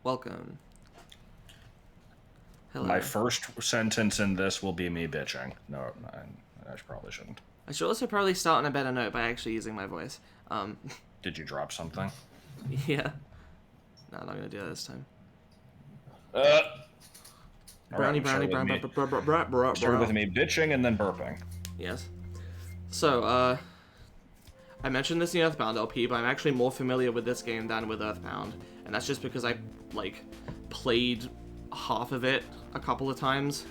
Welcome. Hello. My first sentence in this will be me bitching. No, I probably shouldn't. I should also probably start on a better note by actually using my voice. Did you drop something? Yeah. No, I'm not gonna do that this time. Uh, Brownie, brownie, brown, brown, brown, brown, brown, brown. Start with me bitching and then burping. Yes. So, I mentioned this in Earthbound LP, but I'm actually more familiar with this game than with Earthbound, and that's just because I, played half of it a couple of times.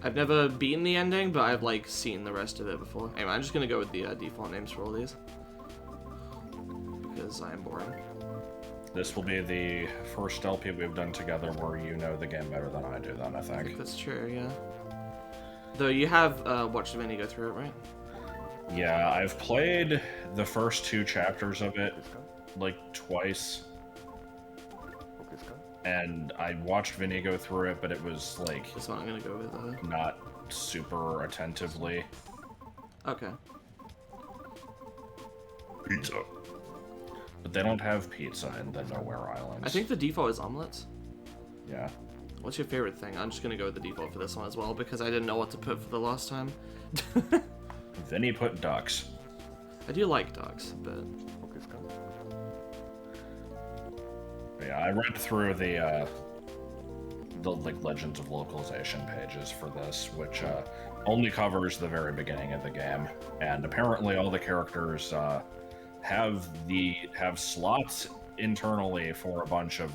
I've never beaten the ending, but I've, seen the rest of it before. Anyway, I'm just gonna go with the default names for all these. Because I am boring. This will be the first LP we've done together where you know the game better than I do, then, I think. That's true, yeah. Though you have watched Vinny go through it, right? Yeah, I've played the first two chapters of it, twice. And I watched Vinny go through it, but it was, That's what I'm gonna go with, not super attentively. Okay. Pizza. But they don't have pizza in the Nowhere Islands. I think the default is omelets. Yeah. What's your favorite thing? I'm just gonna go with the default for this one as well, because I didn't know what to put for the last time. Vinny put ducks. I do like ducks, but... Yeah, I read through the Legends of Localization pages for this, which only covers the very beginning of the game, and apparently all the characters have slots internally for a bunch of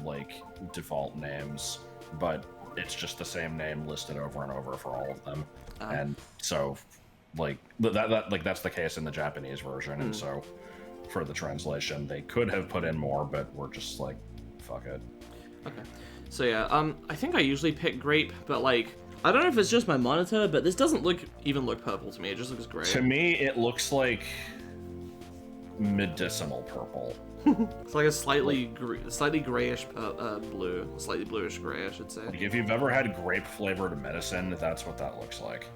default names, but it's just the same name listed over and over for all of them, and so that's the case in the Japanese version, and so for the translation they could have put in more, but we're just fuck it. Okay. So yeah, I think I usually pick grape, but I don't know if it's just my monitor, but this doesn't even look purple to me. It just looks gray. To me, it looks like medicinal purple. It's like a slightly grayish blue, slightly bluish gray, I should say. If you've ever had grape flavored medicine, that's what that looks like.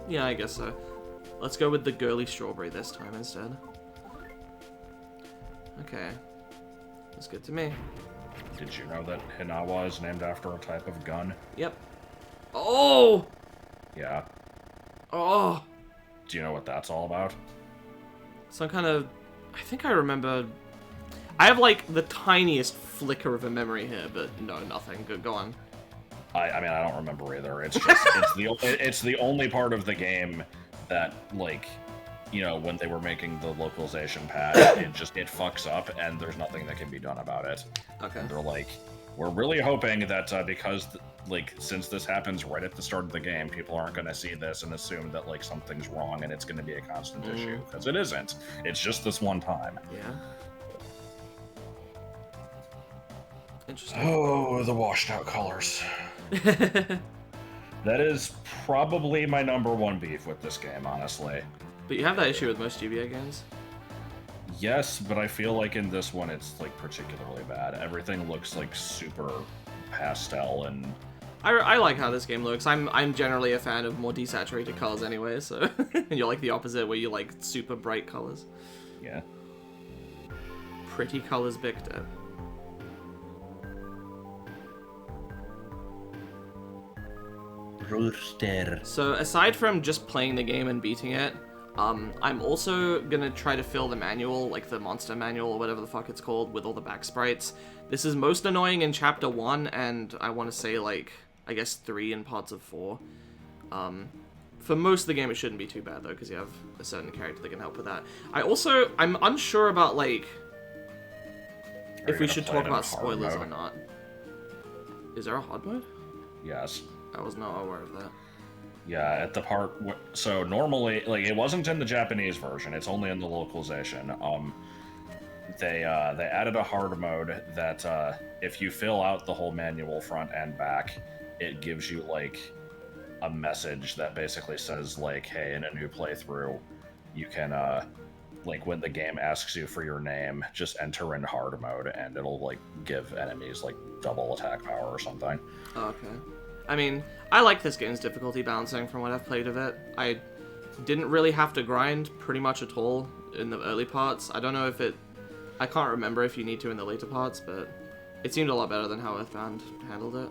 Yeah, I guess so. Let's go with the girly strawberry this time instead. Okay. That's good to me. Did you know that Hinawa is named after a type of gun? Yep. Oh! Yeah. Oh! Do you know what that's all about? Some kind of... I think I remember... I have, the tiniest flicker of a memory here, but no, nothing. Go on. I mean, I don't remember either. It's just... it's the only part of the game that, when they were making the localization patch, it fucks up, and there's nothing that can be done about it. Okay. And they're we're really hoping that because, since this happens right at the start of the game, people aren't going to see this and assume that, something's wrong and it's going to be a constant issue. Because it isn't. It's just this one time. Yeah. Interesting. Oh, the washed out colors. That is probably my number one beef with this game, honestly. But you have that issue with most GBA games? Yes, but I feel like in this one it's particularly bad. Everything looks super pastel, and I like how this game looks. I'm generally a fan of more desaturated colors anyway, so and you're the opposite where you like super bright colors. Yeah. Pretty colors, Bikdip. Rooster. So aside from just playing the game and beating it, I'm also gonna try to fill the manual, the monster manual or whatever the fuck it's called, with all the back sprites. This is most annoying in Chapter 1, and I want to say, I guess 3 in parts of 4. For most of the game, it shouldn't be too bad, though, because you have a certain character that can help with that. I'm unsure about, if we should talk about spoilers or not. Is there a hard mode? Yes. I was not aware of that. Yeah, at the part... So normally, it wasn't in the Japanese version, it's only in the localization. They added a hard mode that, if you fill out the whole manual front and back, it gives you, a message that basically says, hey, in a new playthrough, you can, when the game asks you for your name, just enter in hard mode, and it'll, give enemies, double attack power or something. Okay. I mean, I like this game's difficulty balancing from what I've played of it. I didn't really have to grind pretty much at all in the early parts. I don't know if it... I can't remember if you need to in the later parts, but It seemed a lot better than how Earthbound handled it.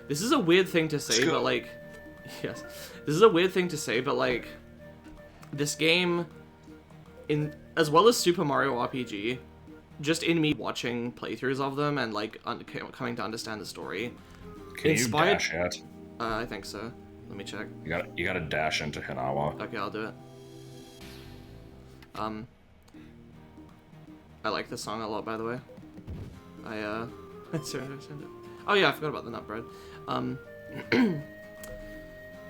This is a weird thing to say, but like, yes, this is a weird thing to say, but like, this game, as well as Super Mario RPG, just in me watching playthroughs of them and like coming to understand the story, Can you dash it? I think so. Let me check. You gotta dash into Hinawa. Okay, I'll do it. I like this song a lot, by the way. Sorry, oh yeah, I forgot about the nut bread.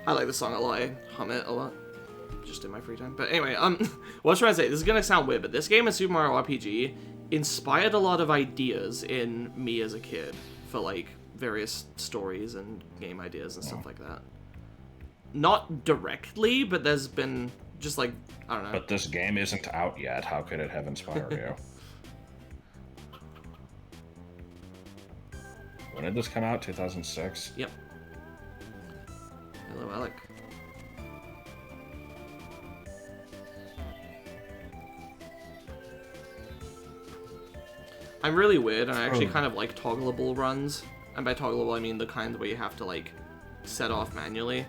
I like this song a lot. I hum it a lot, just in my free time. But anyway, what I was trying to say, this is gonna sound weird, but this game is Super Mario RPG inspired a lot of ideas in me as a kid for like various stories and game ideas and stuff like that. Not directly, but there's been just like, I don't know. But this game isn't out yet. How could it have inspired you? When did this come out? 2006? Yep. Hello, Alec. I'm really weird, and I actually kind of like toggleable runs. And by toggleable, I mean the kind where you have to, like, set off manually.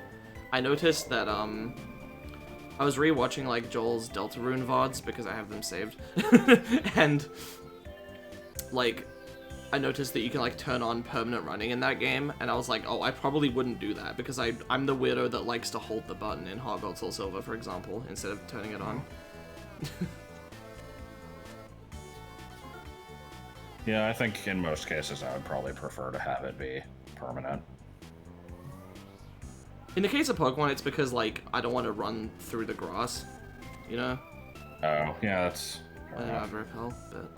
I noticed that, I was rewatching, like, Joel's Deltarune VODs, because I have them saved. And, like, I noticed that you can, like, turn on permanent running in that game, and I was like, oh, I probably wouldn't do that, because I'm the weirdo that likes to hold the button in Heart Gold Soul Silver, for example, instead of turning it on. Yeah, I think in most cases I would probably prefer to have it be permanent. In the case of Pokemon, it's because, like, I don't want to run through the grass, you know? Oh, yeah, that's... I don't have repel, but...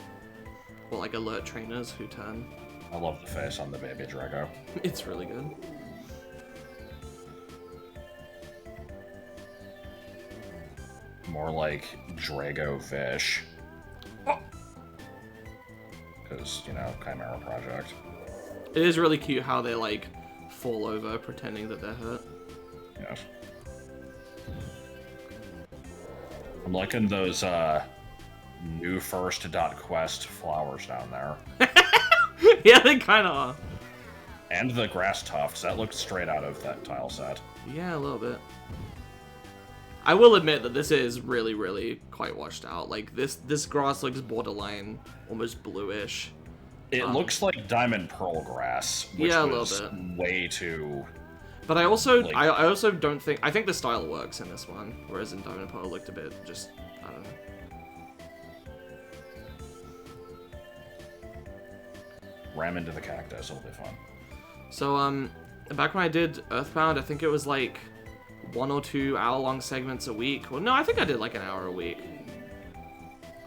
Or, like, alert trainers who turn. I love the face on the baby Drago. It's really good. More like Drago Fish. Because, you know, Chimera Project. It is really cute how they, like, fall over pretending that they're hurt. Yes. I'm liking those, new first.quest flowers down there. Yeah, they kind of are. And the grass tufts. That looks straight out of that tile set. Yeah, a little bit. I will admit that this is really, really quite washed out. Like, this grass looks borderline, almost bluish. It looks like Diamond Pearl grass, which yeah, a was little bit. way too... But I also, like... I also don't think... I think the style works in this one, whereas in Diamond Pearl it looked a bit just... I don't know. Ram into the cactus, it'll be fun. So, back when I did Earthbound, I think it was like 1 or 2 hour-long segments a week. Well, no, I think I did like an hour a week.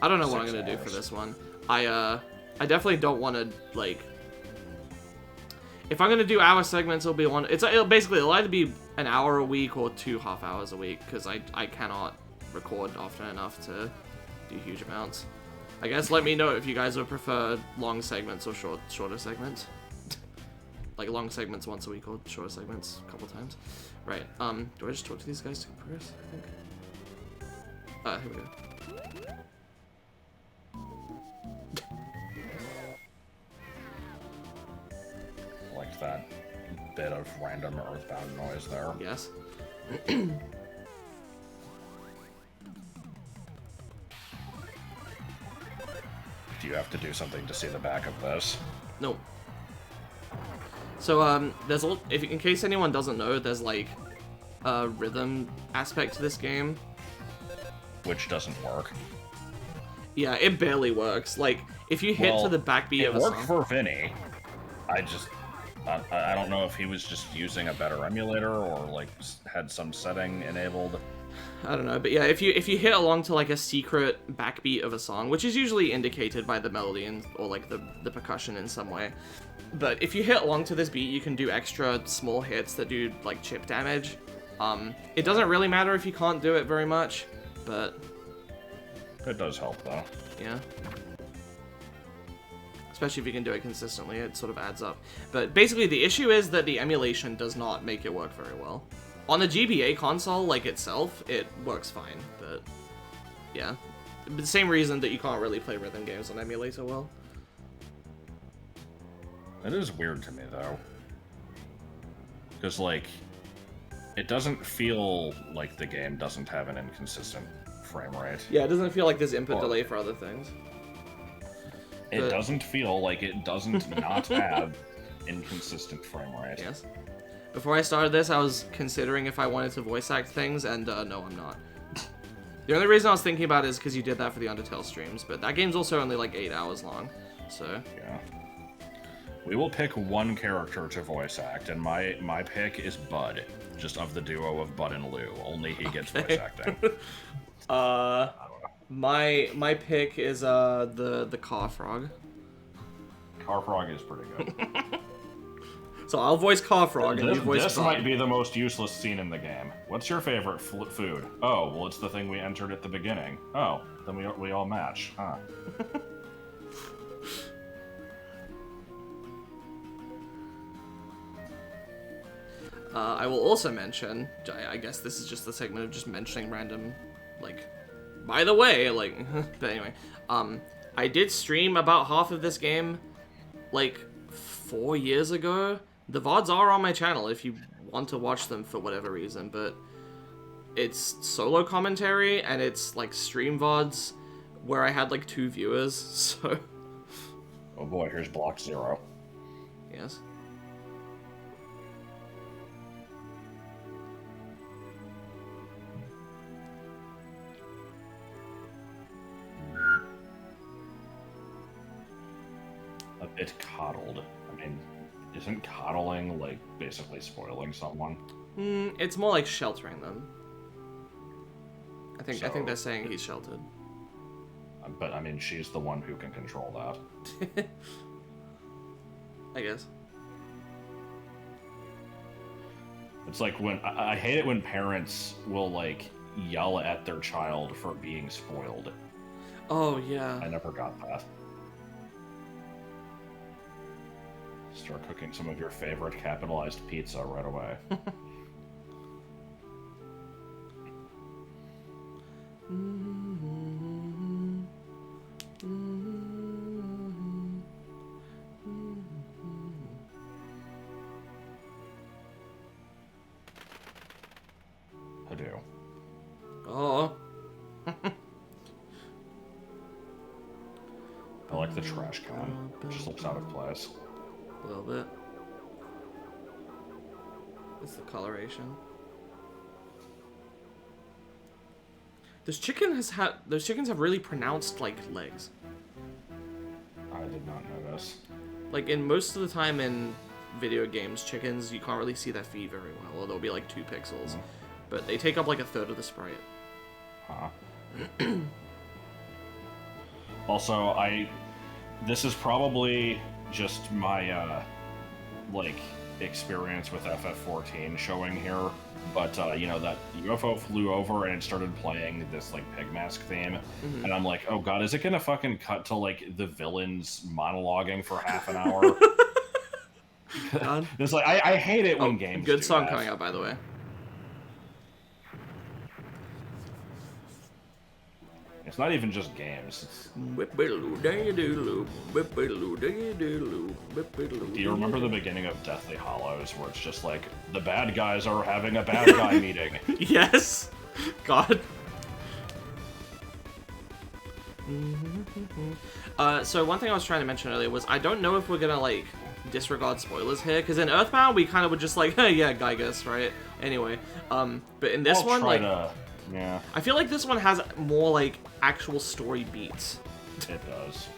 I don't know what I'm gonna do for this one. I definitely don't want to, like... If I'm gonna do hour segments, it'll be one... it'll either be an hour a week or 2 half hours a week, because I cannot record often enough to do huge amounts. I guess let me know if you guys would prefer long segments or shorter segments. Like long segments once a week or shorter segments a couple times. Right, do I just talk to these guys to progress, I think? Here we go. Liked that bit of random Earthbound noise there. Yes. Do you have to do something to see the back of this? No. So, there's in case anyone doesn't know, there's like a rhythm aspect to this game. Which doesn't work. Yeah, it barely works. Like, if you hit to the backbeat of a song... It worked for Vinny. I don't know if he was just using a better emulator or like had some setting enabled. I don't know, but yeah, if you hit along to like a secret backbeat of a song, which is usually indicated by the melody or like the percussion in some way, but if you hit along to this beat, you can do extra small hits that do like chip damage. It doesn't really matter if you can't do it very much, but it does help though. Yeah. Especially if you can do it consistently, it sort of adds up. But basically the issue is that the emulation does not make it work very well. On the GBA console, like itself, it works fine, but yeah. the same reason that you can't really play rhythm games on emulator well. It is weird to me, though. Because, like, it doesn't feel like the game doesn't have an inconsistent frame rate. Yeah, it doesn't feel like there's input delay for other things. It doesn't feel like it doesn't not have inconsistent frame rate. Yes. Before I started this, I was considering if I wanted to voice act things, and no, I'm not. The only reason I was thinking about it is because you did that for the Undertale streams, but that game's also only like 8 hours long, so... Yeah. We will pick one character to voice act, and my pick is Bud, just of the duo of Bud and Lou. Only he gets voice acting. My pick is the Car Frog. Car Frog is pretty good. So I'll voice Car Frog, and you voice This Bud. might be the most useless scene in the game. What's your favorite food? Oh, well, it's the thing we entered at the beginning. Oh, then we all match, huh? I will also mention, I guess this is just the segment of just mentioning random, like, by the way, like, but anyway, I did stream about half of this game, like, 4 years ago. The VODs are on my channel if you want to watch them for whatever reason, but it's solo commentary, and it's, like, stream VODs where I had, like, 2 viewers, so... Oh boy, here's Block 0. Yes. A bit coddled. I mean, isn't coddling, like, basically spoiling someone? It's more like sheltering them. I think So- they're saying he's sheltered. But, I mean, she's the one who can control that. I guess. It's like when... I hate it when parents will, like, yell at their child for being spoiled. Oh, yeah. I never got that. Start cooking some of your favorite capitalized pizza right away. I do. Oh. I like the trash can. It just looks out of place. A little bit. It's the coloration. Those chickens have really pronounced, like, legs. I did not notice. Like, in most of the time in video games, chickens, you can't really see their feet very well, or there'll be, like, 2 pixels. But they take up, like, a third of the sprite. Huh. Also, this is probably just my, like, experience with FF14 showing here, but, you know, that UFO flew over and it started playing this, like, pig mask theme, and I'm like, oh god, is it gonna fucking cut to, like, the villains monologuing for half an hour? God. It's like, I hate it when games Good do song that. coming out, by the way. It's not even just games. Do Do you remember the beginning of Deathly Hallows, where it's just like, the bad guys are having a bad guy meeting? Yes! God. So one thing I was trying to mention earlier was I don't know if we're gonna, like, disregard spoilers here, because in Earthbound we kind of were just like, hey, yeah, Gygus, right? Anyway, but in this I'll one, try like, to... Yeah, I feel like this one has more, like, actual story beats. it does.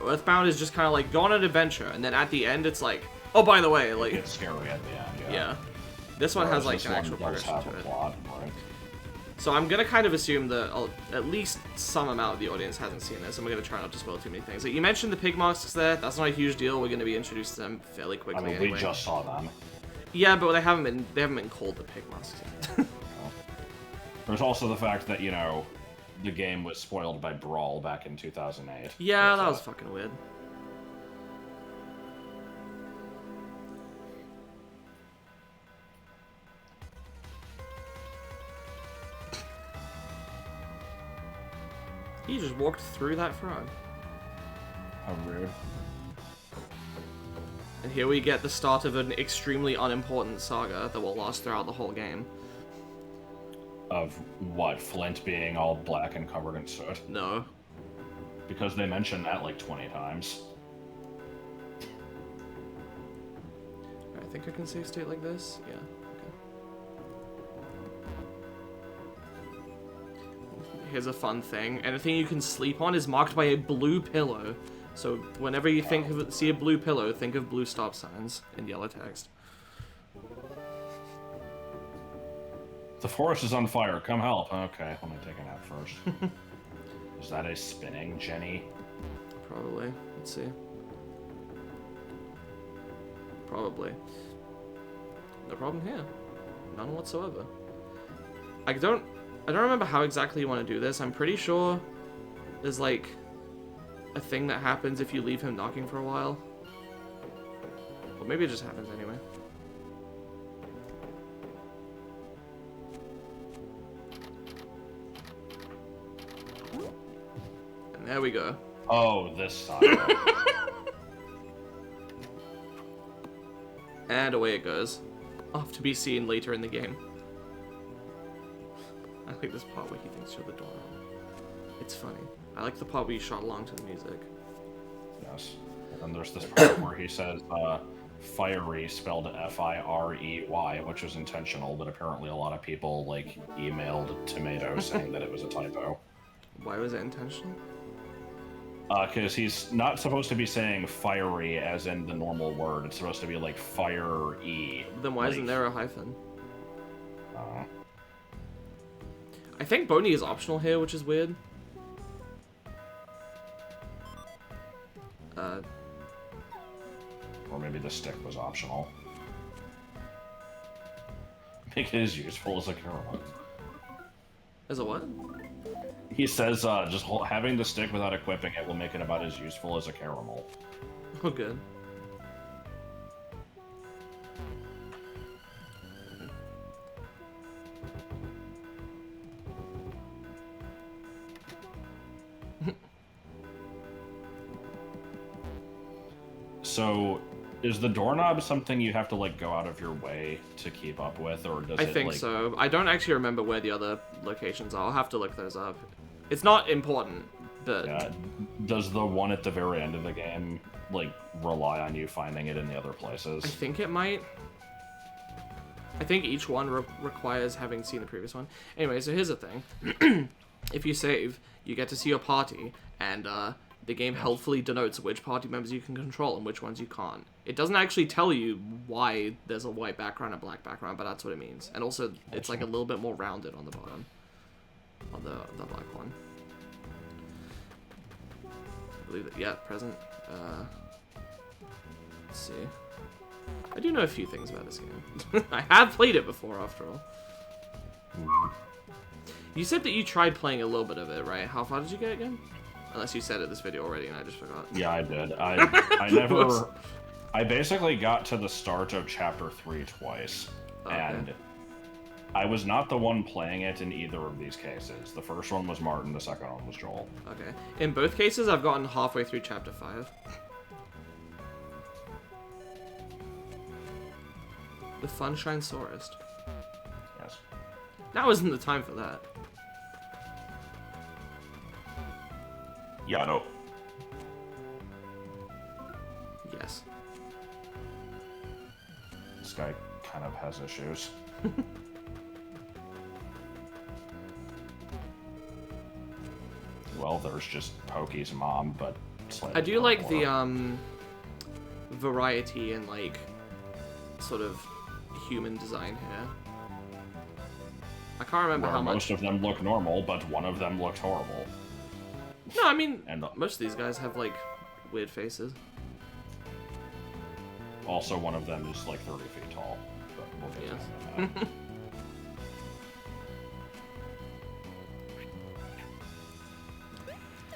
Earthbound is just kind of like, go on an adventure, and then at the end it's like, oh, by the way, like... It's scary at the end, yeah. Yeah. This one has, Whereas like, this an one actual does progression have to a it. plot, right? So I'm gonna kind of assume that at least some amount of the audience hasn't seen this, and we're gonna try not to spoil too many things. Like, you mentioned the pig masks there. That's not a huge deal. We're gonna be introduced to them fairly I quickly mean, anyway. we just saw them. Yeah, but they haven't been called the pig masks yet. There's also the fact that, you know, the game was spoiled by Brawl back in 2008. Yeah, that was fucking weird. He just walked through that frog. How rude. And here we get the start of an extremely unimportant saga that will last throughout the whole game. Of what? Flint being all black and covered in soot? No. Because they mentioned that like 20 times. I think I can save state like this. Yeah. Okay. Here's a fun thing. Anything you can sleep on is marked by a blue pillow. So whenever you see a blue pillow, think of blue stop signs in yellow text. The forest is on fire. Come help. Okay, let me take a nap first. Is that a spinning Jenny? Probably. Let's see. Probably. No problem here. None whatsoever. I don't remember how exactly you want to do this. I'm pretty sure there's like a thing that happens if you leave him knocking for a while. Or maybe it just happens anyway. And there we go. Oh, this side. And away it goes. Off to be seen later in the game. I like this part where he thinks you're the doorknob. It's funny. I like the part where you shot along to the music. Yes. And there's this part where he says, fiery spelled F-I-R-E-Y, which was intentional, but apparently a lot of people, like, emailed Tomato saying that it was a typo. Why was it intentional? Because he's not supposed to be saying fiery as in the normal word. It's supposed to be, like, fire-y. Then why isn't there a hyphen? Uh, I think Boney is optional here, which is weird. or maybe the stick was optional. Make it as useful as a caramel. As a what? He says just having the stick without equipping it will make it about as useful as a caramel. Oh, good. So, is the doorknob something you have to, like, go out of your way to keep up with, or does I it, think like... so. I don't actually remember where the other locations are. I'll have to look those up. It's not important, but... Yeah. Does the one at the very end of the game, like, rely on you finding it in the other places? I think it might. I think each one requires having seen the previous one. Anyway, so here's the thing. If you save, you get to see your party, and the game helpfully denotes which party members you can control and which ones you can't. It doesn't actually tell you why there's a white background and black background, but that's what it means. And also, it's like a little bit more rounded on the bottom. On the black one. I believe that, yeah, present. Let's see. I do know a few things about this game. I have played it before, after all. You said that you tried playing a little bit of it, right? How far did you get again? Unless you said it this video already and I just forgot. Yeah, I did. I never... I basically got to the start of Chapter 3 twice. Okay. And I was not the one playing it in either of these cases. The first one was Martin, the second one was Joel. Okay. In both cases, I've gotten halfway through Chapter 5. The Funshine Sorest. Yes. Now isn't the time for that. Yano. Yes. This guy kind of has issues. Well, there's just Pokey's mom, but slightly I do like more. the variety in like sort of human design here. I can't remember Where how much. most of them look normal, but one of them looked horrible. No, I mean And most of these guys have like weird faces. also one of them is like 30 feet tall. But we'll get to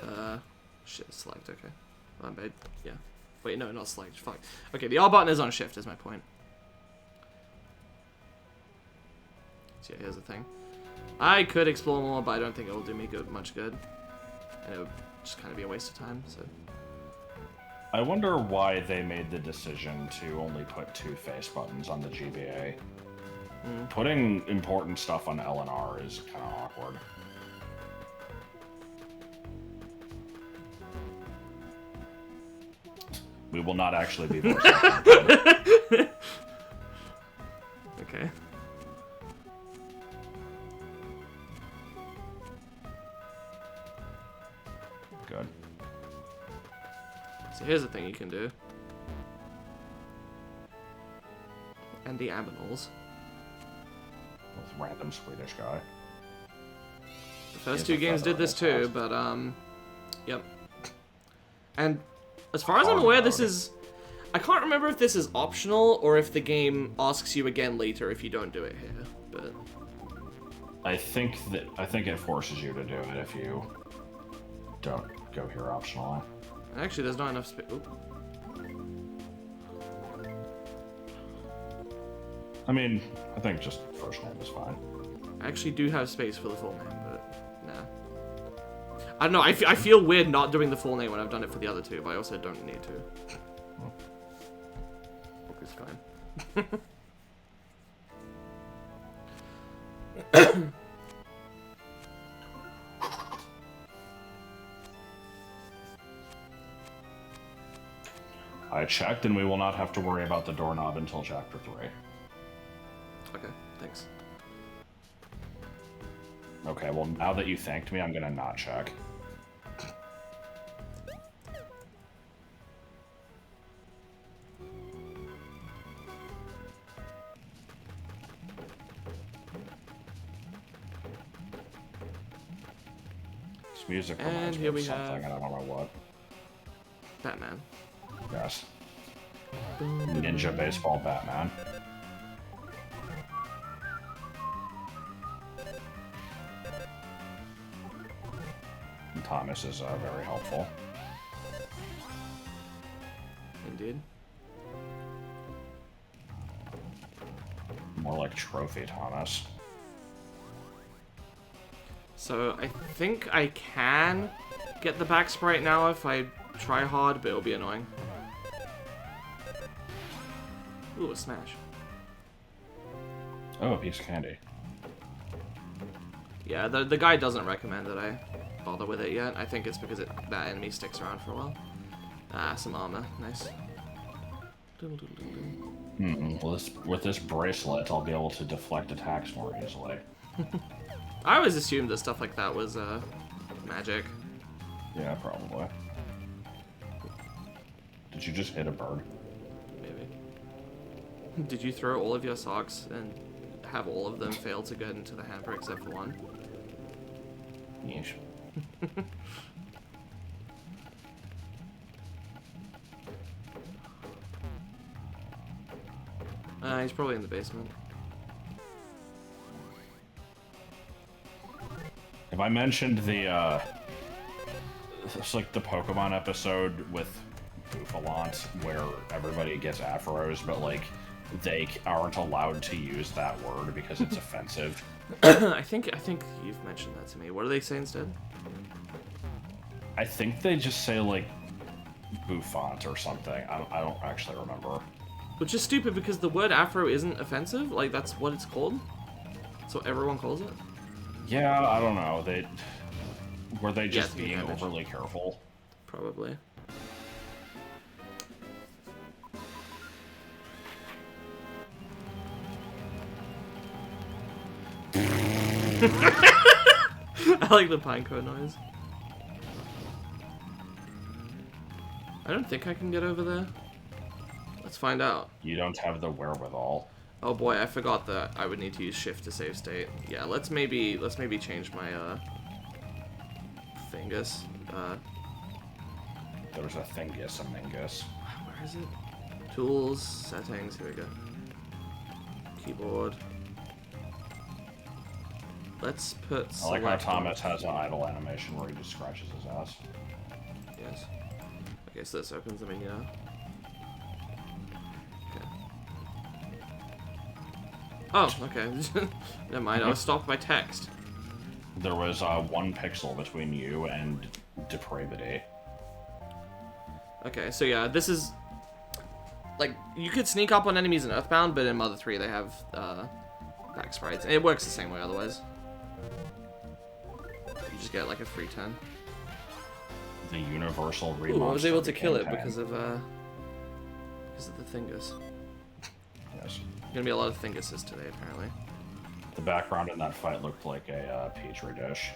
that. Shit, select, okay. My bad. Yeah. Wait, no, not select, fuck. Okay, the R button is on shift, is my point. So yeah, here's the thing. I could explore more, but I don't think it will do me much good. and it would just kind of be a waste of time. So I wonder why they made the decision to only put 2 face buttons on the GBA. Putting important stuff on L and R is kind of awkward. We will not actually be voice acting. okay. Good. So here's the thing you can do. And the aminals. With random Swedish guy. The first He 2 has a games feather did this in his too, house. but yep. And as far as I'm aware, this is... I can't remember if this is optional or if the game asks you again later if you don't do it here, but... I think it forces you to do it if you don't go here optionally. Actually, there's not enough space. I mean, I think just first name is fine. I actually do have space for the full name, but nah. I don't know, I feel weird not doing the full name when I've done it for the other 2, but I also don't need to. It's fine. I checked, and we will not have to worry about the doorknob until Chapter 3. Okay, thanks. Okay, well, now that you thanked me, I'm gonna not check. This music And reminds me here of we something, have- and I don't know what. Batman. Yes. Ninja Baseball Batman. And Thomas is very helpful. Indeed. More like Trophy Thomas. So I think I can get the back sprite now if I try hard, but it'll be annoying. Ooh, a smash. Oh, a piece of candy. Yeah, the guy doesn't recommend that I bother with it yet. I think it's because that enemy sticks around for a while. Ah, some armor. Nice. Well, with this bracelet, I'll be able to deflect attacks more easily. I always assumed that stuff like that was magic. Yeah, probably. Did you just hit a bird? Maybe. Did you throw all of your socks and have all of them fail to get into the hamper except for one? Yeesh. He's probably in the basement. Have I mentioned the, it's like the Pokemon episode with Buffalant where everybody gets afros, but, like, they aren't allowed to use that word because it's offensive? I think you've mentioned that to me. What do they say instead? I think they just say, like, Buffant or something. I don't actually remember. Which is stupid because the word afro isn't offensive. Like, that's what it's called. That's what everyone calls it. Yeah, I don't know. Were they just it's being damage. overly careful? Probably. I like the pinecone noise. I don't think I can get over there. Let's find out. You don't have the wherewithal. Oh boy, I forgot that I would need to use shift to save state. Yeah, let's maybe change my Fingus. There's a Thingus, a Mingus. Where is it? Tools, settings, here we go. Keyboard. Let's put I like how select on- Thomas has an idle animation where he just scratches his ass. Yes. Okay, so this opens the menu now. Okay. Oh, okay. Never mind, I was stopped by text. There was 1 pixel between you and depravity. Okay, so yeah, this is... Like, you could sneak up on enemies in Earthbound, but in Mother 3 they have back sprites. And it works the same way otherwise. You just get like a free turn. The universal remonster. Ooh, I was able to kill it 10. because of the Thingus. Yes. Gonna be a lot of Thinguses today, apparently. The background in that fight looked like a petri dish.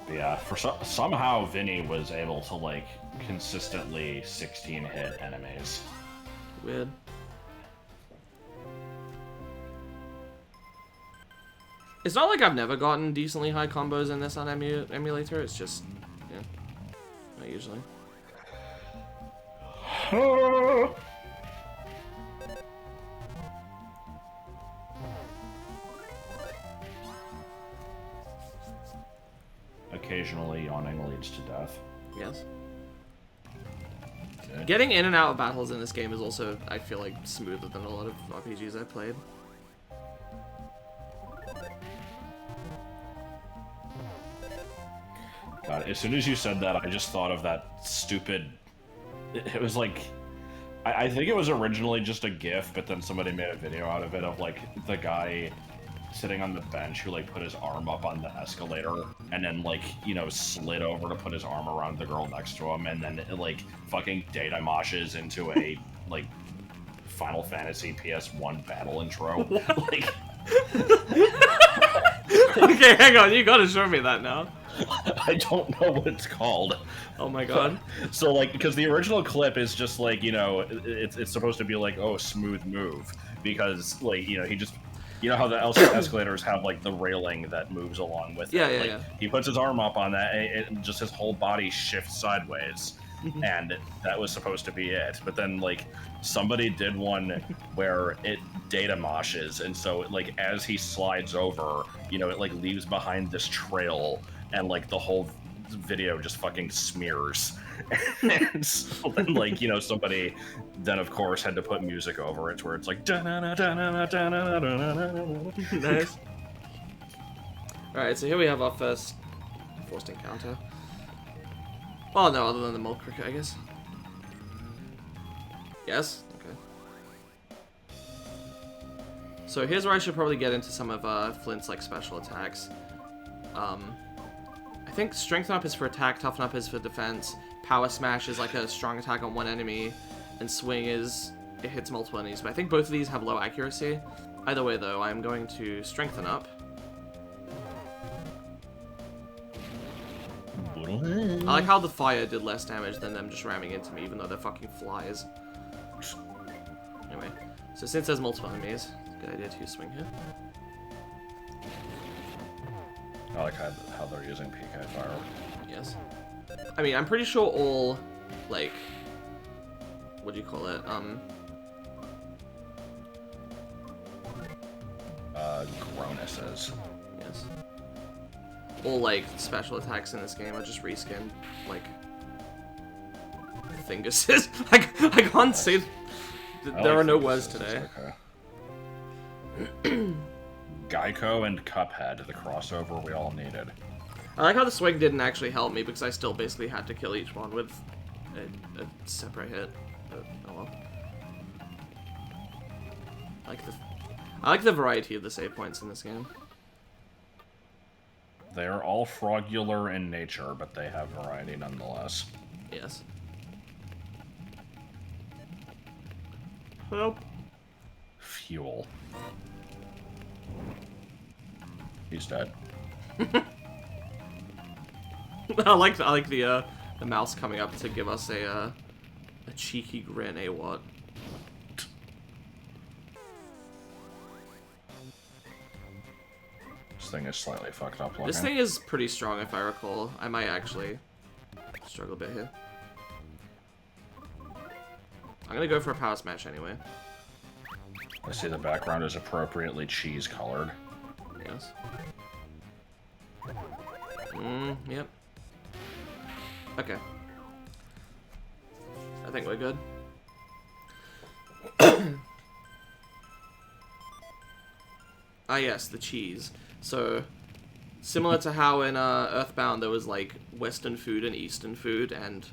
But yeah, somehow Vinny was able to like consistently 16 hit enemies. Weird. It's not like I've never gotten decently high combos in this on emulator. It's just, yeah, not usually. Occasionally, yawning leads to death. Yes. Okay. Getting in and out of battles in this game is also, I feel like, smoother than a lot of RPGs I've played. God, as soon as you said that, I just thought of that stupid... It was like... I think it was originally just a GIF, but then somebody made a video out of it of, like, the guy sitting on the bench who, like, put his arm up on the escalator and then, like, you know, slid over to put his arm around the girl next to him, and then it, like, fucking data moshes into a, like, Final Fantasy PS1 battle intro. Like... Okay, hang on, you gotta show me that now. I don't know what it's called. Oh my god. So, like, because the original clip is just, like, you know, it's supposed to be, like, oh, smooth move. Because, like, you know, he just... You know how the escalators have, like, the railing that moves along with Yeah, it? yeah, Like, yeah. he puts his arm up on that, and just his whole body shifts sideways. And that was supposed to be it. But then, like, somebody did one where it data moshes, and so, like, as he slides over, you know, it, like, leaves behind this trail, and, like, the whole video just fucking smears. And so then, like, you know, somebody then, of course, had to put music over it, where it's like... Nice. Alright, so here we have our first forced encounter. Well, no, other than the Mole Cricket, I guess. Yes? Okay. So here's where I should probably get into some of Flint's, like, special attacks. I think Strengthen Up is for attack, Toughen Up is for defense, Power Smash is like a strong attack on one enemy, and Swing is... it hits multiple enemies, but I think both of these have low accuracy. Either way, though, I'm going to Strengthen Up. I like how the fire did less damage than them just ramming into me, even though they're fucking flies. Anyway, so since there's multiple enemies, good idea to swing here. I like how they're using PK Fire. Yes. I mean, I'm pretty sure all, like, what do you call it? Gronuses. Yes. All, like, special attacks in this game are just reskinned, like, Thinguses. I can't say... There are no words today. Okay. Geico and Cuphead, the crossover we all needed. I like how the swing didn't actually help me, because I still basically had to kill each one with a separate hit. But, oh well. I like the variety of the save points in this game. They are all froggular in nature, but they have variety nonetheless. Yes. Help. Fuel. He's dead. I like the mouse coming up to give us a cheeky grin, what? This thing is slightly fucked up looking. This thing is pretty strong, if I recall. I might actually struggle a bit here. I'm gonna go for a power smash anyway. I see the background is appropriately cheese colored. Yes. Yep. Okay. I think we're good. Ah, yes, the cheese. So, similar to how in Earthbound there was, like, Western food and Eastern food, and,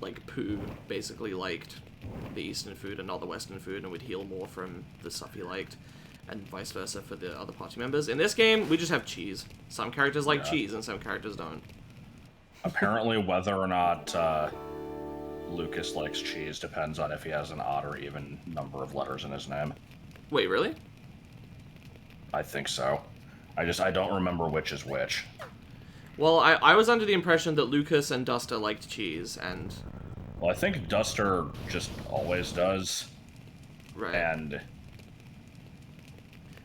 like, Pooh basically liked the Eastern food and not the Western food, and would heal more from the stuff he liked, and vice versa for the other party members. In this game, we just have cheese. Some characters like cheese, and some characters don't. Apparently, whether or not Lucas likes cheese depends on if he has an odd or even number of letters in his name. Wait, really? I think so. I don't remember which is which. Well, I was under the impression that Lucas and Duster liked cheese, and... Well, I think Duster just always does. Right. And...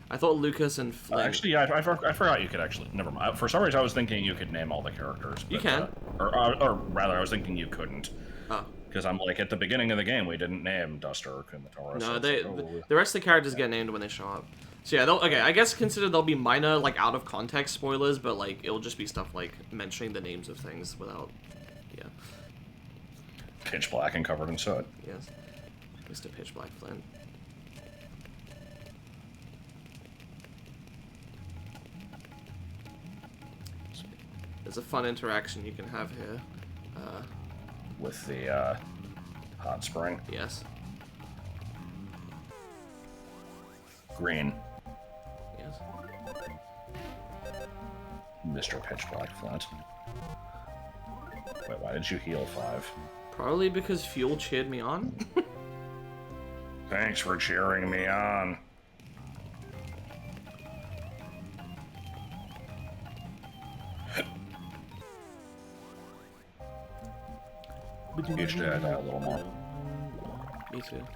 I thought Lucas and Flynn... actually, yeah, I forgot you could actually... Never mind. For some reason, I was thinking you could name all the characters. But, you can. Or rather, I was thinking you couldn't. Oh. Because I'm like, at the beginning of the game, we didn't name Duster or Kumatora. No, so the rest of the characters get named when they show up. So yeah, okay, I guess consider there'll be minor, like, out-of-context spoilers, but, like, it'll just be stuff like mentioning the names of things without... Yeah. Pitch black and covered in soot. Yes. Mr. Pitch Black Flynn. There's a fun interaction you can have here. With the hot spring. Yes. Green. Yes. Mr. Pitch Black Flint. Wait, why did you heal 5? Probably because Fuel cheered me on. Thanks for cheering me on. Each day I die a little more. Me too.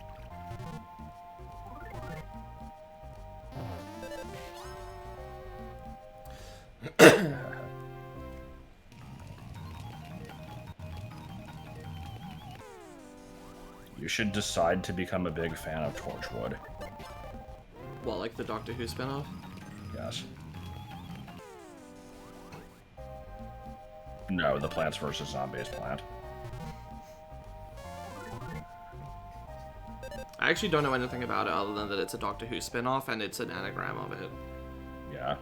You should decide to become a big fan of Torchwood. What, like the Doctor Who spinoff? Yes. No, the Plants vs. Zombies plant. I actually don't know anything about it other than that it's a Doctor Who spinoff and it's an anagram of it. Yeah.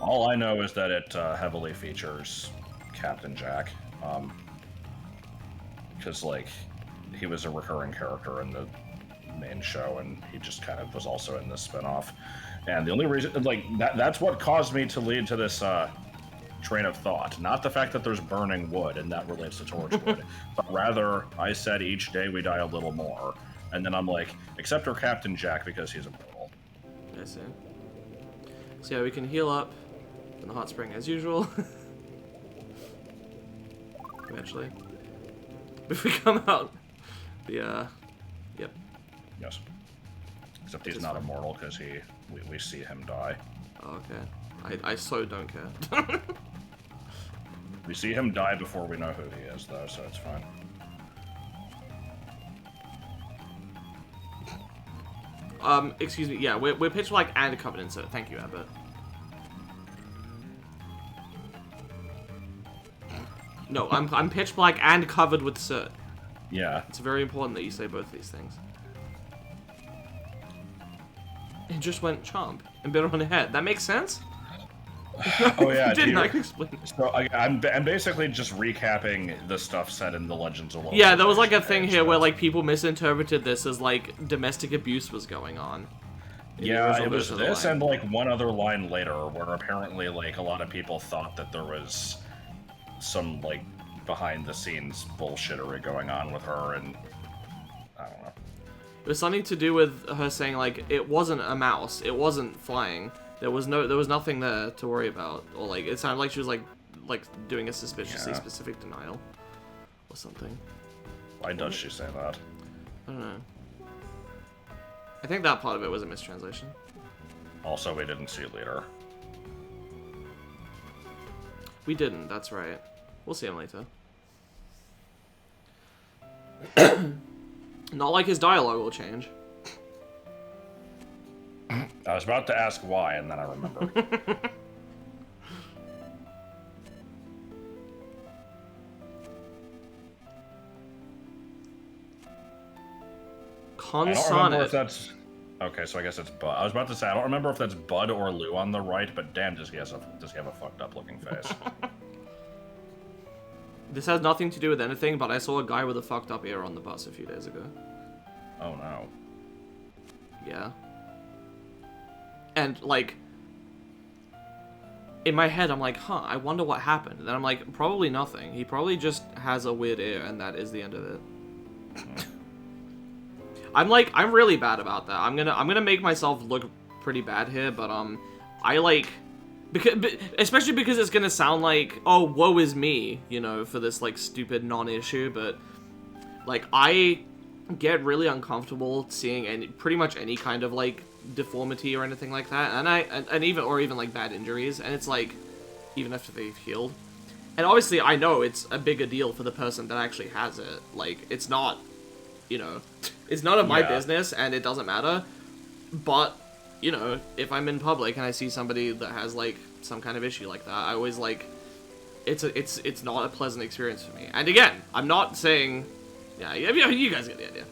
All I know is that it heavily features Captain Jack. Because, like, he was a recurring character in the main show, and he just kind of was also in this spinoff. And the only reason, like, that's what caused me to lead to this train of thought. Not the fact that there's burning wood, and that relates to Torchwood, but rather, I said each day we die a little more. And then I'm like, except for Captain Jack, because he's immortal. I see. So yeah, we can heal up in the hot spring as usual. Eventually. If we come out, yep. Yes. Except he's not immortal, because we see him die. Oh, okay. I so don't care. We see him die before we know who he is, though, so it's fine. Excuse me, yeah, we're Pitch Black and covered in soot. Thank you, Abbott. No, I'm Pitch Black and covered with soot. Yeah. It's very important that you say both these things. It just went chomp and bit on the head. That makes sense? Oh yeah, didn't I can explain? So I'm basically just recapping the stuff said in the Legends of Lost. Yeah, there was like a thing here where like people misinterpreted this as like domestic abuse was going on. Yeah, it was this and like one other line later where apparently like a lot of people thought that there was some like behind the scenes bullshittery going on with her, and I don't know. It was something to do with her saying like it wasn't a mouse, it wasn't flying. There was nothing there to worry about, or like it sounded like she was like doing a suspiciously specific denial, or something. Why does she say that? I don't know. I think that part of it was a mistranslation. Also, we didn't see Leader. We didn't. That's right. We'll see him later. Not like his dialogue will change. I was about to ask why, and then I remembered. Consonant. I don't remember if that's... Okay, so I guess it's Bud. I was about to say I don't remember if that's Bud or Lou on the right, but damn, does he have a fucked up looking face? This has nothing to do with anything, but I saw a guy with a fucked up ear on the bus a few days ago. Oh no. Yeah. And, like, in my head, I'm like, huh, I wonder what happened. And then I'm like, probably nothing. He probably just has a weird ear, and that is the end of it. I'm really bad about that. I'm gonna make myself look pretty bad here, but, especially because it's gonna sound like, oh, woe is me, you know, for this, like, stupid non-issue, but, like, I get really uncomfortable seeing pretty much any kind of, like, deformity or anything like that, and even like bad injuries, and it's like, even after they've healed. And obviously I know it's a bigger deal for the person that actually has it. Like, it's not, you know, it's none of my business, and it doesn't matter. But, you know, if I'm in public and I see somebody that has, like, some kind of issue like that, I always, like, it's not a pleasant experience for me. And again, I'm not saying, yeah, you guys get the idea.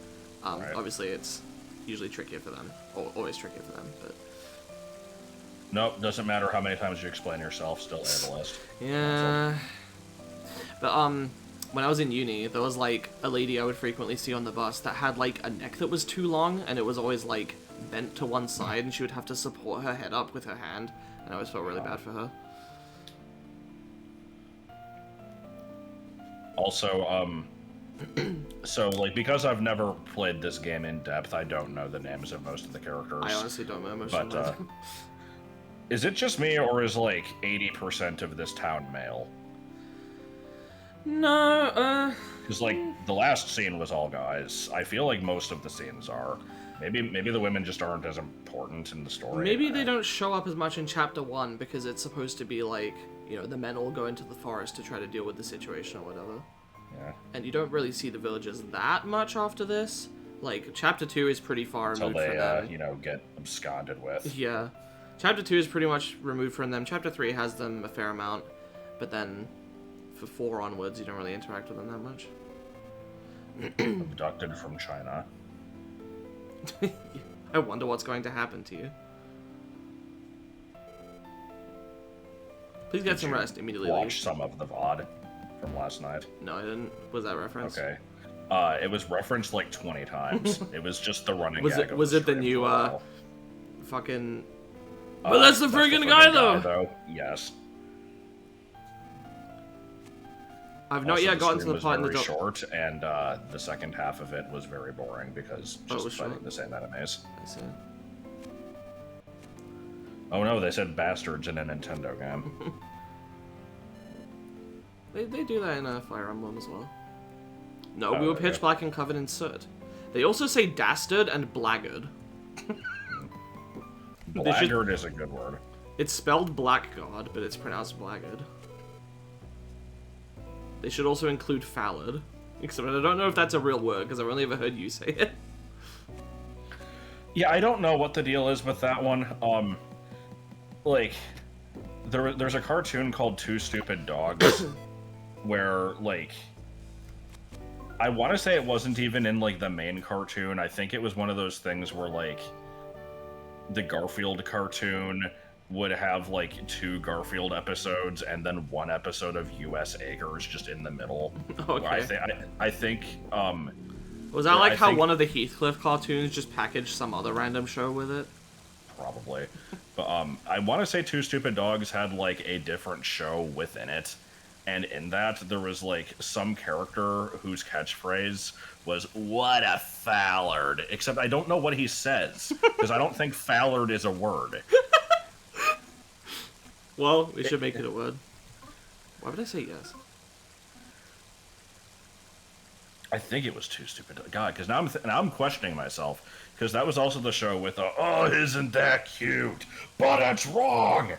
Right. Obviously it's usually trickier for them, or always trickier for them, but... Nope, doesn't matter how many times you explain yourself, still ableist. Yeah... But, when I was in uni, there was, like, a lady I would frequently see on the bus that had, like, a neck that was too long, and it was always, like, bent to one side, and she would have to support her head up with her hand, and I always felt really bad for her. Also, so, like, because I've never played this game in depth, I don't know the names of most of the characters. I honestly don't know most of them. Is it just me, or is, like, 80% of this town male? No, Because, like, the last scene was all guys. I feel like most of the scenes are. Maybe the women just aren't as important in the story. Maybe they don't show up as much in Chapter 1, because it's supposed to be, like, you know, the men all go into the forest to try to deal with the situation or whatever. Yeah. And you don't really see the villagers that much after this. Like, Chapter 2 is pretty far removed from them. Until they, you know, get absconded with. Yeah. Chapter 2 is pretty much removed from them. Chapter 3 has them a fair amount, but then for 4 onwards, you don't really interact with them that much. Abducted from China. I wonder what's going to happen to you. Please get some rest immediately. Watch some of the VOD from last night. No, I didn't. Was that reference? Okay. It was referenced like 20 times. It was just the running was gag it was of it the stream new for a while. fucking but that's the friggin' guy though. Yes. I've not yet gotten to the part in the short, and the second half of it was very boring because just fighting the same enemies. I see. Oh no, they said bastards in a Nintendo game. They do that in a Fire Emblem as well. No, we were pitch black and covered in soot. They also say dastard and blackguard. Blackguard is a good word. It's spelled blackguard, but it's pronounced blackguard. They should also include fallard. Except I don't know if that's a real word, because I've only ever heard you say it. Yeah, I don't know what the deal is with that one. Like, there's a cartoon called Two Stupid Dogs, where, like, I want to say it wasn't even in, like, the main cartoon. I think it was one of those things where, like, the Garfield cartoon would have, like, 2 Garfield episodes and then 1 episode of U.S. Acres just in the middle. Okay. I think, was that like how one of the Heathcliff cartoons just packaged some other random show with it? Probably. But, I want to say Two Stupid Dogs had, like, a different show within it. And in that, there was, like, some character whose catchphrase was, "What a fallard." Except I don't know what he says, because I don't think fallard is a word. Well, we should make it a word. Why would I say yes? I think it was Too Stupid. God, because now I'm questioning myself, because that was also the show with the, "Oh, isn't that cute? But it's wrong."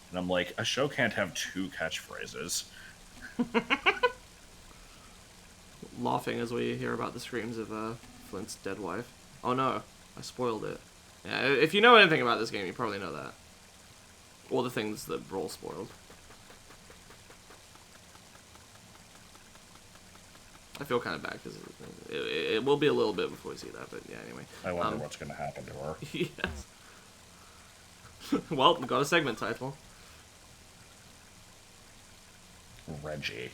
And I'm like, a show can't have 2 catchphrases. Laughing as we hear about the screams of Flint's dead wife. Oh no, I spoiled it. Yeah, if you know anything about this game, you probably know that. Or the things that Brawl spoiled. I feel kind of bad because it will be a little bit before we see that, but yeah, anyway. I wonder what's going to happen to her. Yes. Well, we got a segment title. Reggie.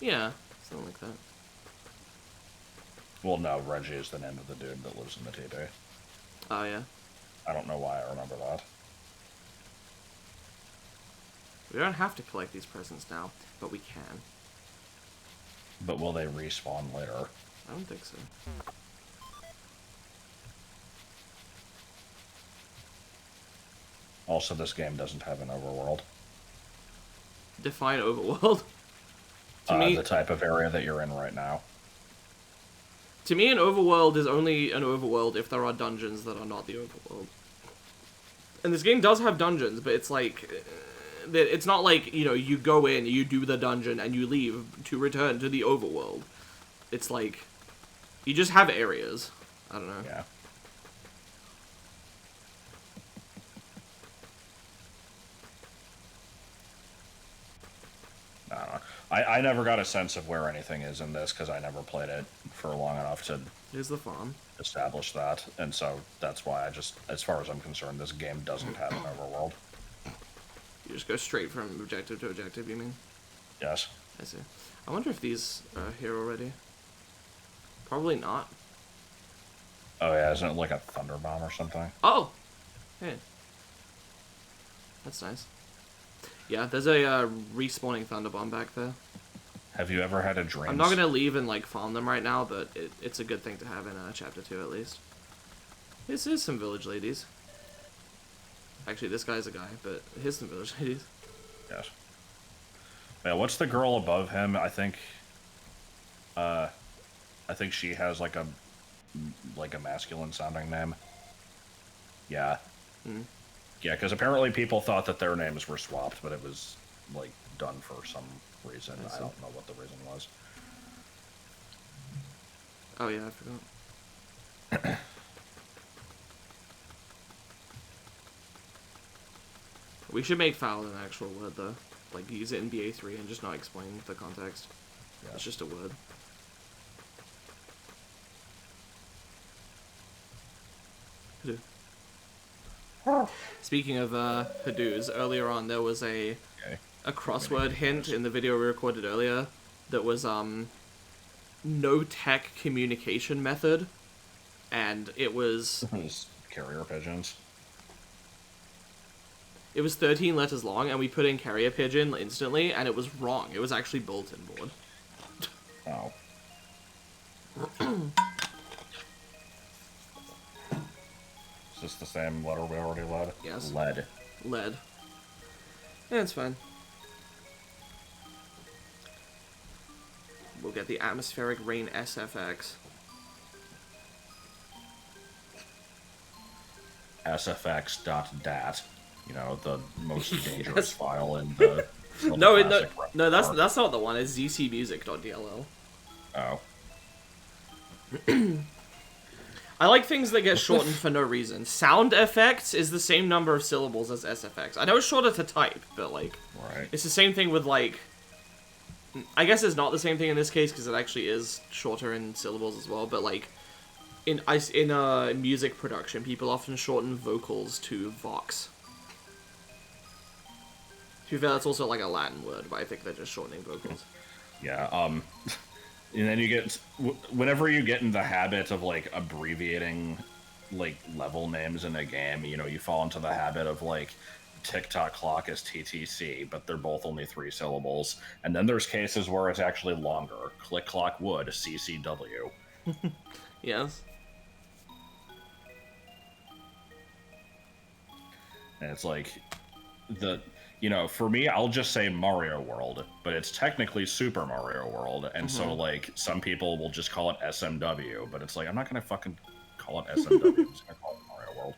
Yeah, something like that. Well, no, Reggie is the name of the dude that lives in the TV. Oh, yeah. I don't know why I remember that. We don't have to collect these presents now, but we can. But will they respawn later? I don't think so. Also, this game doesn't have an overworld. Define overworld. To me, The type of area that you're in right now. To me, an overworld is only an overworld if there are dungeons that are not the overworld. And this game does have dungeons, but it's like... It's not like, you know, you go in, you do the dungeon, and you leave to return to the overworld. It's like... You just have areas. I don't know. Yeah. I don't know. I never got a sense of where anything is in this because I never played it for long enough to Here's the farm. establish that, and so that's why I just, as far as I'm concerned, this game doesn't have an overworld. You just go straight from objective to objective, you mean? Yes. I see. I wonder if these are here already. Probably not. Oh yeah, isn't it like a thunder bomb or something? Oh! Hey. That's nice. Yeah, there's a respawning thunder bomb back there. Have you ever had a dream? I'm not gonna leave and like farm them right now, but it's a good thing to have in chapter 2 at least. This is some village ladies. Actually, this guy's a guy, but here's some village ladies. Yes. Yeah, what's the girl above him? I think she has like a masculine sounding name. Yeah. Hmm. Yeah, because apparently people thought that their names were swapped, but it was like done for some reason. I don't know what the reason was. Oh yeah, I forgot. We should make foul an actual word though. Like use it in BA3 and just not explain the context. Yeah. It's just a word. Speaking of Hadoos, earlier on there was a crossword hint in the video we recorded earlier that was no tech communication method, and it was carrier pigeons. It was 13 letters long, and we put in carrier pigeon instantly, and it was wrong. It was actually bulletin board. Oh. Is this the same letter we already led? Yes. Lead. Lead. Yeah, it's fine. We'll get the atmospheric rain SFX. SFX.dat. You know, the most dangerous file in the... No, that's not the one. It's zcmusic.dll. Oh. I like things that get shortened for no reason. Sound effects is the same number of syllables as SFX. I know it's shorter to type, but like, right. It's the same thing with like. I guess it's not the same thing in this case because it actually is shorter in syllables as well. But like, in music production, people often shorten vocals to vox. To be fair, that's also like a Latin word, but I think they're just shortening vocals. Yeah. And then you get, whenever you get in the habit of, like, abbreviating, like, level names in a game, you know, you fall into the habit of, like, TikTok clock is TTC, but they're both only 3 syllables. And then there's cases where it's actually longer. Click clock wood, CCW. Yes. And it's like, you know, for me, I'll just say Mario World, but it's technically Super Mario World, and so, like, some people will just call it SMW, but it's like, I'm not gonna fucking call it SMW, I'm just gonna call it Mario World.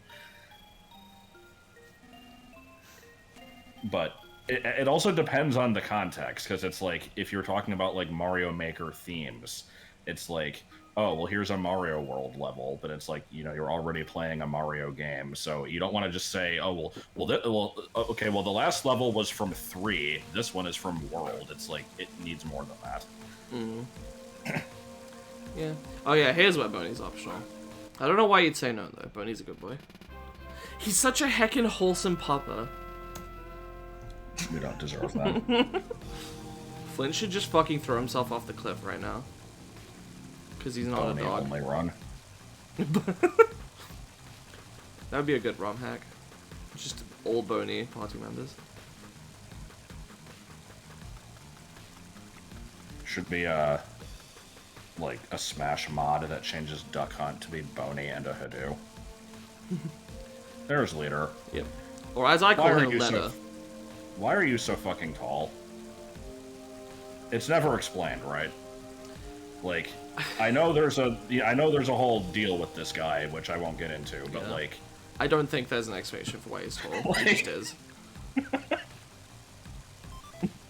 But it also depends on the context, because it's like, if you're talking about, like, Mario Maker themes, it's like, oh, well, here's a Mario World level, but it's like, you know, you're already playing a Mario game, so you don't want to just say, oh, okay, well, the last level was from 3, this one is from World. It's like, it needs more than that. Mm. Yeah. Oh yeah, here's where Boney's optional. I don't know why you'd say no though. Boney's a good boy. He's such a heckin' wholesome pupper. You don't deserve that. Flint should just fucking throw himself off the cliff right now. Because he's not Boney a dog. only run. That would be a good ROM hack. Just all Boney party members. Should be like a Smash mod that changes Duck Hunt to be Boney and a Hadoo. There's leader. Yep. Or as I call her, Letta. Why are you so fucking tall? It's never explained, right? Like, I know there's a whole deal with this guy, which I won't get into, but Yeah. like, I don't think there's an explanation for why he's tall. Like- He just is.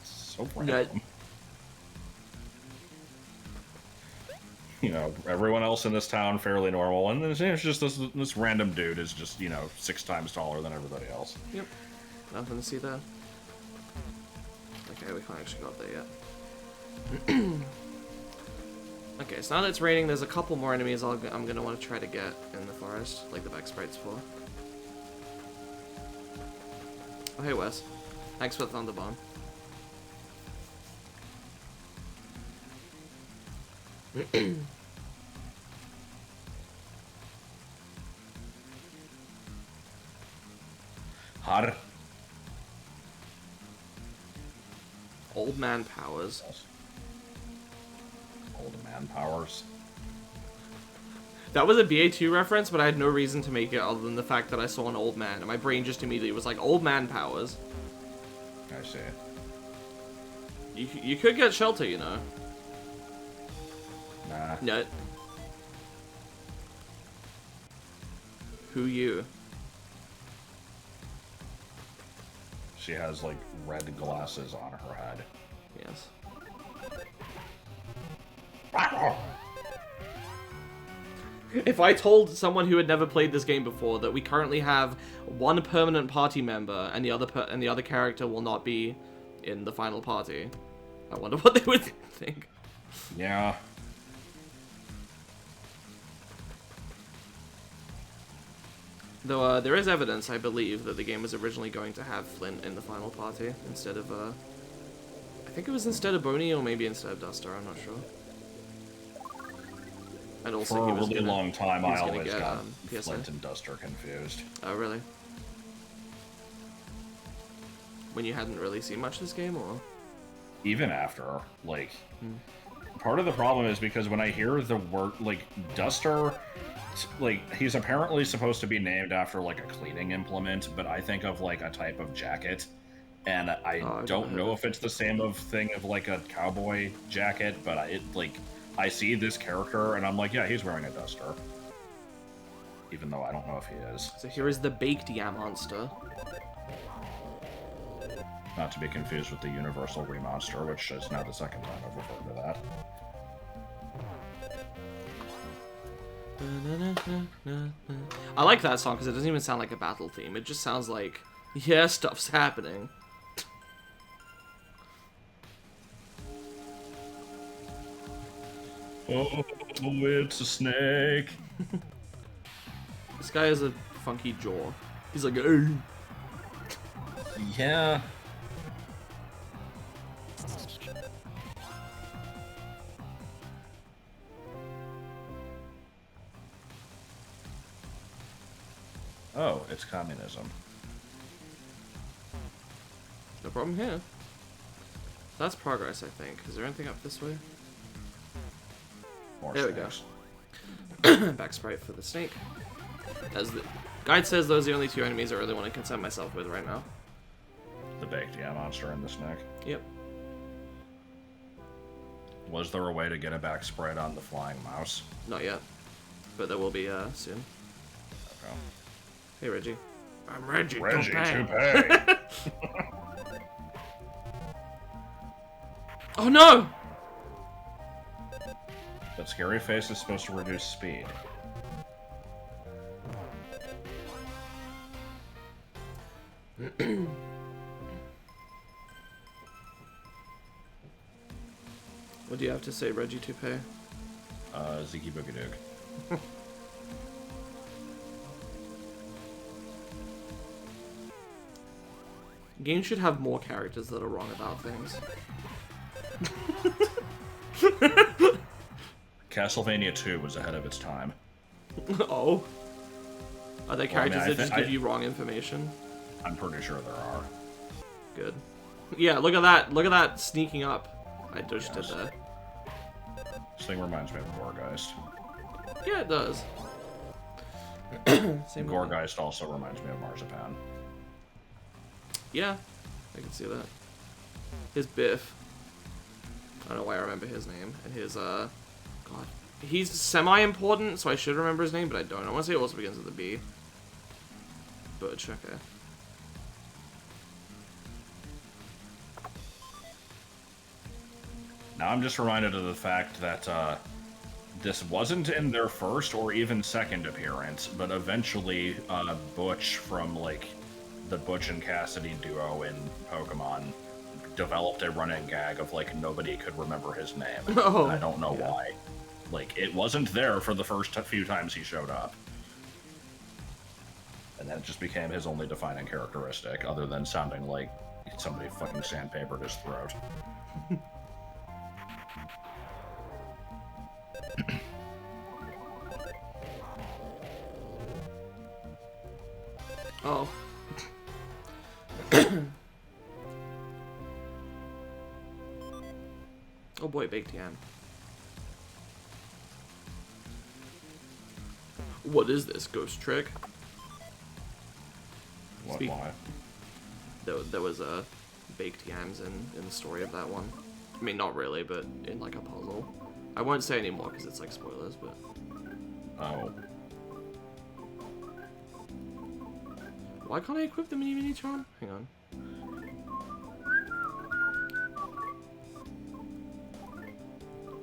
so random. You know, everyone else in this town fairly normal, and it's just this random dude is just, you know, 6 times taller than everybody else. Yep. Nothing to see there. Okay, we can't actually go up there yet. Okay, so now that it's raining, there's a couple more enemies I'm gonna want to try to get in the forest, like the back sprites for. Oh, hey Wes. Thanks for the thunder bomb. Har. Old man powers. Old man powers. That was a BA2 reference, but I had no reason to make it other than the fact that I saw an old man, and my brain just immediately was like, old man powers. I see. You could get shelter, you know. Nah. No. Who you? She has, like, red glasses on her head. Yes. If I told someone who had never played this game before that we currently have one permanent party member and the other character will not be in the final party, I wonder what they would think. Yeah. Though there is evidence, I believe, that the game was originally going to have Flint in the final party instead of I think it was instead of Boney or maybe instead of Duster. I'm not sure. And also, For he a was really gonna, long time, he was I gonna always get, got PSA. Flint and Duster confused. Oh, really? When you hadn't really seen much of this game, or? Even after, like, part of the problem is because when I hear the word, like, Duster, like, he's apparently supposed to be named after, like, a cleaning implement, but I think of, like, a type of jacket, and I don't know if it's the same thing of, like, a cowboy jacket, but I see this character, and I'm like, yeah, he's wearing a Duster. Even though I don't know if he is. So here is the Bikdip monster. Not to be confused with the Universal Remonster, which is now the second time I've referred to that. I like that song because it doesn't even sound like a battle theme. It just sounds like, yeah, stuff's happening. Oh, it's a snake. This guy has a funky jaw. He's like, hey. Yeah. Oh, it's communism. No problem here. That's progress, I think. Is there anything up this way? More There we go. snakes. Back sprite for the snake. As the guide says, those are the only two enemies I really want to concern myself with right now. The Bikdip monster and the snake. Yep. Was there a way to get a back spread on the flying mouse? Not yet. But there will be soon. Okay. Hey, Reggie. I'm Reggie. Reggie Toupee. Toupee. Oh no! That scary face is supposed to reduce speed. What do you have to say, Reggie Toupee? Ziki Boogie Doog. Games should have more characters that are wrong about things. Castlevania 2 was ahead of its time. Oh. Are there characters I mean, that just give you wrong information? I'm pretty sure there are. Good. Yeah, look at that. Look at that sneaking up. I just did that. This thing reminds me of Gorgeist. Yeah, it does. Same Gorgeist also reminds me of Marzipan. Yeah, I can see that. His Biff. I don't know why I remember his name. And his, God. He's semi-important, so I should remember his name, but I don't. I want to say it also begins with a B. Butch, okay. Now I'm just reminded of the fact that this wasn't in their first or even second appearance, but eventually Butch from, like, the Butch and Cassidy duo in Pokemon developed a running gag of, like, nobody could remember his name. Oh, and I don't know why. Like, it wasn't there for the first few times he showed up. And then it just became his only defining characteristic, other than sounding like somebody fucking sandpapered his throat. Oh. Oh boy, baked yam. What is this, ghost trick? What, why? There was baked yams in the story of that one. I mean, not really, but in like a puzzle. I won't say any more because it's like spoilers, but... Oh. Why can't I equip the mini charm? Hang on.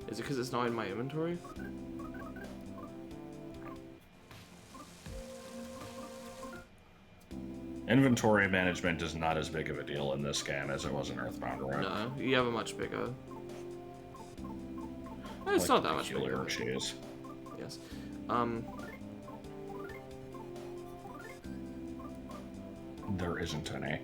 Is it because it's not in my inventory? Inventory management is not as big of a deal in this game as it was in Earthbound, right? No, you have a much bigger... It's like not that much bigger. Cheese. Yes. There isn't any.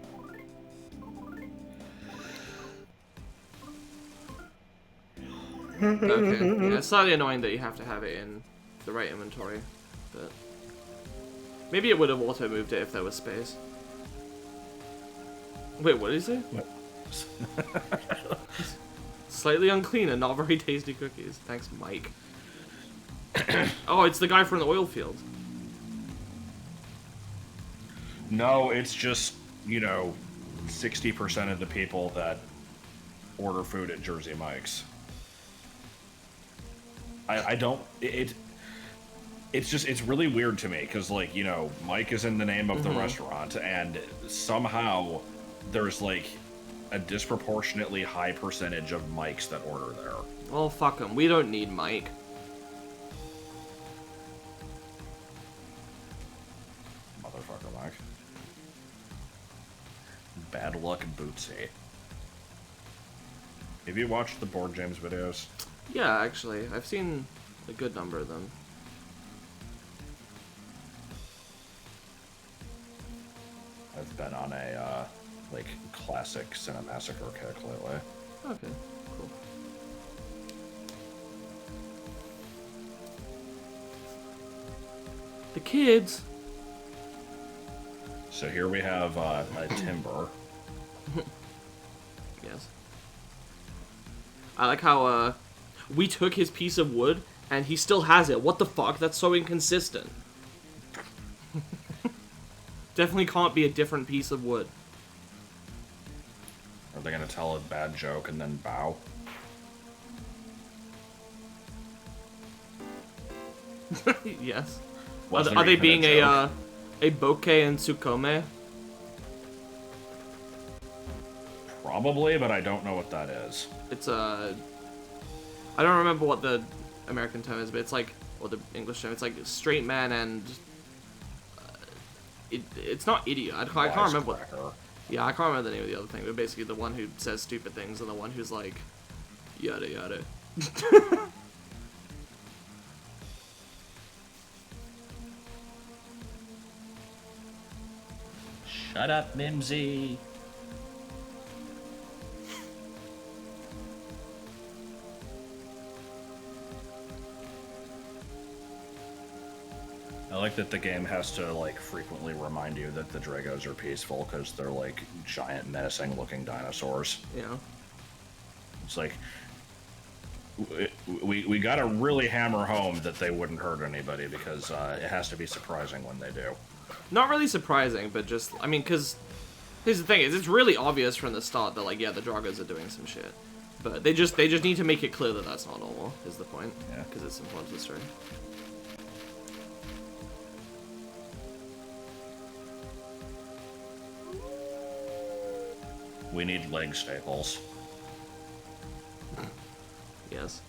Okay. Yeah, it's slightly annoying that you have to have it in the right inventory, but... Maybe it would have auto-moved it if there was space. Wait, what did he say? What? Slightly unclean and not very tasty cookies. Thanks, Mike. Oh, it's the guy from the oil field. No, it's just, you know, 60% of the people that order food at Jersey Mike's. I don't... It's just, it's really weird to me, because, like, you know, Mike is in the name of the restaurant, and somehow there's, like, a disproportionately high percentage of Mikes that order there. Well, fuck him. We don't need Mike. Motherfucker, Mike. Bad luck, Bootsy. Have you watched the Board James videos? Yeah, actually. I've seen a good number of them. I've been on a, like, classic Cinemassacre kick lately. Okay, cool. The kids! So here we have, a timber. Yes. I like how, we took his piece of wood, and he still has it. What the fuck? That's so inconsistent. Definitely can't be a different piece of wood. Are they gonna tell a bad joke and then bow? Yes. Was Are there they even being joke? a bokeh and tsukome? Probably, but I don't know what that is. It's I don't remember what the American term is, but it's like, or the English term. It's like straight man and it's not idiot. I can't remember what. Wisecracker. Yeah, I can't remember the name of the other thing, but basically the one who says stupid things and the one who's like, Yada yada. Shut up, Mimsy. I like that the game has to, like, frequently remind you that the Dragos are peaceful, because they're, like, giant, menacing-looking dinosaurs. Yeah. It's like, we gotta really hammer home that they wouldn't hurt anybody, because it has to be surprising when they do. Not really surprising, but just, I mean, because, here's the thing, is it's really obvious from the start that, like, yeah, the Dragos are doing some shit. But they just need to make it clear that that's not normal, is the point. Yeah. Because it's important to the story. We need leg staples. Yes.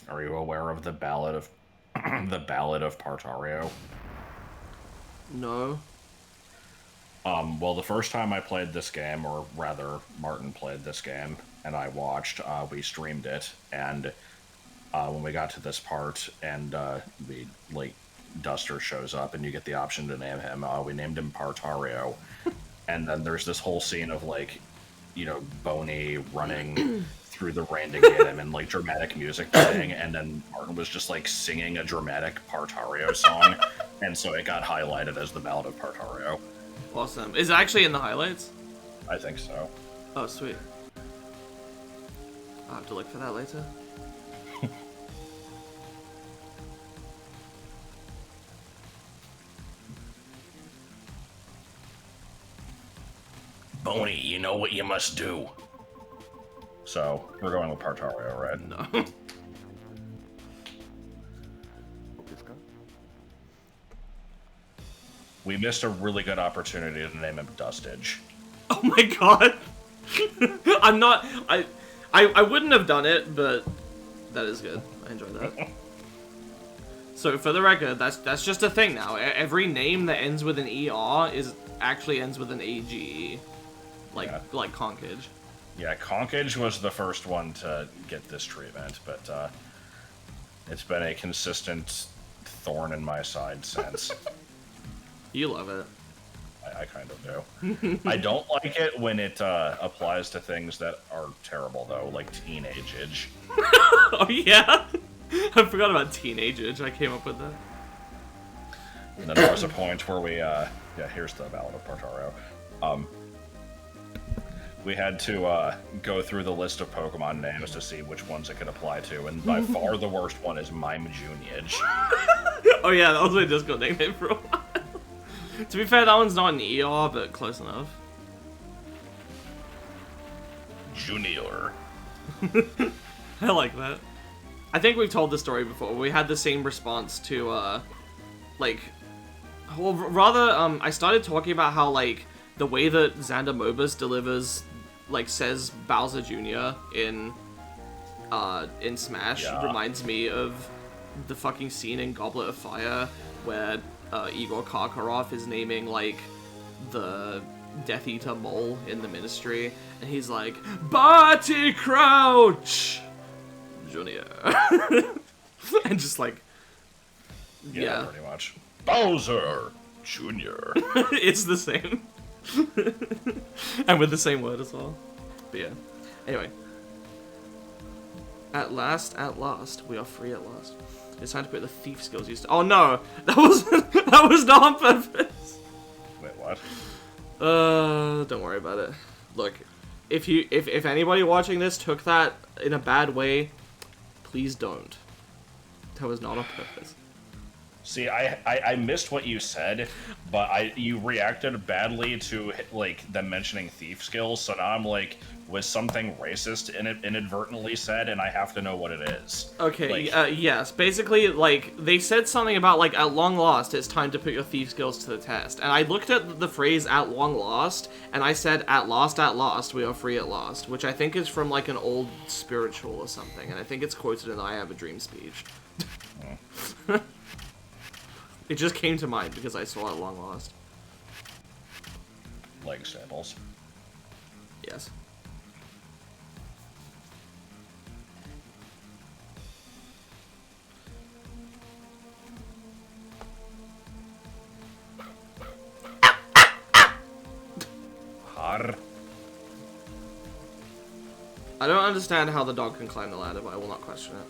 Are you aware of the Ballad of the Ballad of Partario? No. Well, the first time I played this game, or rather, Martin played this game, and I watched, we streamed it, and when we got to this part, and Duster shows up, and you get the option to name him, we named him Partario, and then there's this whole scene of, like, you know, Boney running through the rain to get him, and, like, dramatic music playing, and then Martin was just, like, singing a dramatic Partario song, and so it got highlighted as the Ballad of Partario. Awesome. Is it actually in the highlights? I think so. Oh, sweet. I'll have to look for that later. Boney, you know what you must do. So, we're going with Partario, right? No. We missed a really good opportunity to name him Dustage. Oh my god. I'm not... I wouldn't have done it, but that is good. I enjoy that. So, for the record, that's just a thing now. Every name that ends with an ER actually ends with an AGE. Like Conkage. Yeah, Conkage was the first one to get this treatment, but it's been a consistent thorn in my side since. You love it. I kind of do. I don't like it when it applies to things that are terrible, though, like teenage-age. Oh, yeah? I forgot about teenage-age. I came up with that. And then there was a point where we, yeah, here's the Ballad of Partario. We had to go through the list of Pokemon names to see which ones it could apply to, and by far the worst one is Mime Juniage. Oh yeah, that was my Discord nickname for a while. To be fair, that one's not an ER, but close enough. Junior. I like that. I think we've told this story before. We had the same response to, like... Well, rather, I started talking about how, like, the way that Xander Mobus delivers, like, says Bowser Jr. in Smash reminds me of the fucking scene in Goblet of Fire where Igor Karkaroff is naming, like, the Death Eater mole in the Ministry, and he's like, Barty Crouch Junior. And just like, yeah, pretty much. Bowser Jr. It's the same. And with the same word as well. But yeah. Anyway. At last, we are free at last. It's time to put the thief skills used to— Oh no! That was not on purpose! Wait, what? Don't worry about it. Look, if anybody watching this took that in a bad way, please don't. That was not on purpose. See, I missed what you said, but you reacted badly to, like, them mentioning thief skills, so now I'm like, was something racist inadvertently said, and I have to know what it is. Okay, like, yes. Basically, like, they said something about, like, at long last, it's time to put your thief skills to the test. And I looked at the phrase, at long last, and I said, at last, we are free at last, which I think is from, like, an old spiritual or something, and I think it's quoted in I Have a Dream speech. Hmm. It just came to mind because I saw it long last. leg staples. Yes. Har. I don't understand how the dog can climb the ladder, but I will not question it.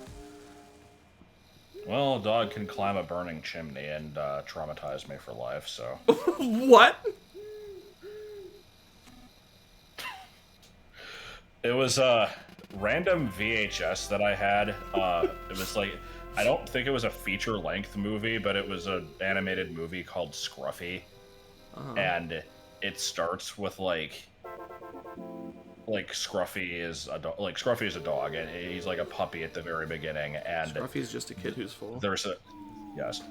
Well, a dog can climb a burning chimney and traumatize me for life, so... What? It was a random VHS that I had. It was like... I don't think it was a feature-length movie, but it was an animated movie called Scruffy. And it starts with, like Scruffy is a dog. Like, Scruffy is a dog, and he's like a puppy at the very beginning, and... Scruffy's just a kid who's full. There's a... Yes.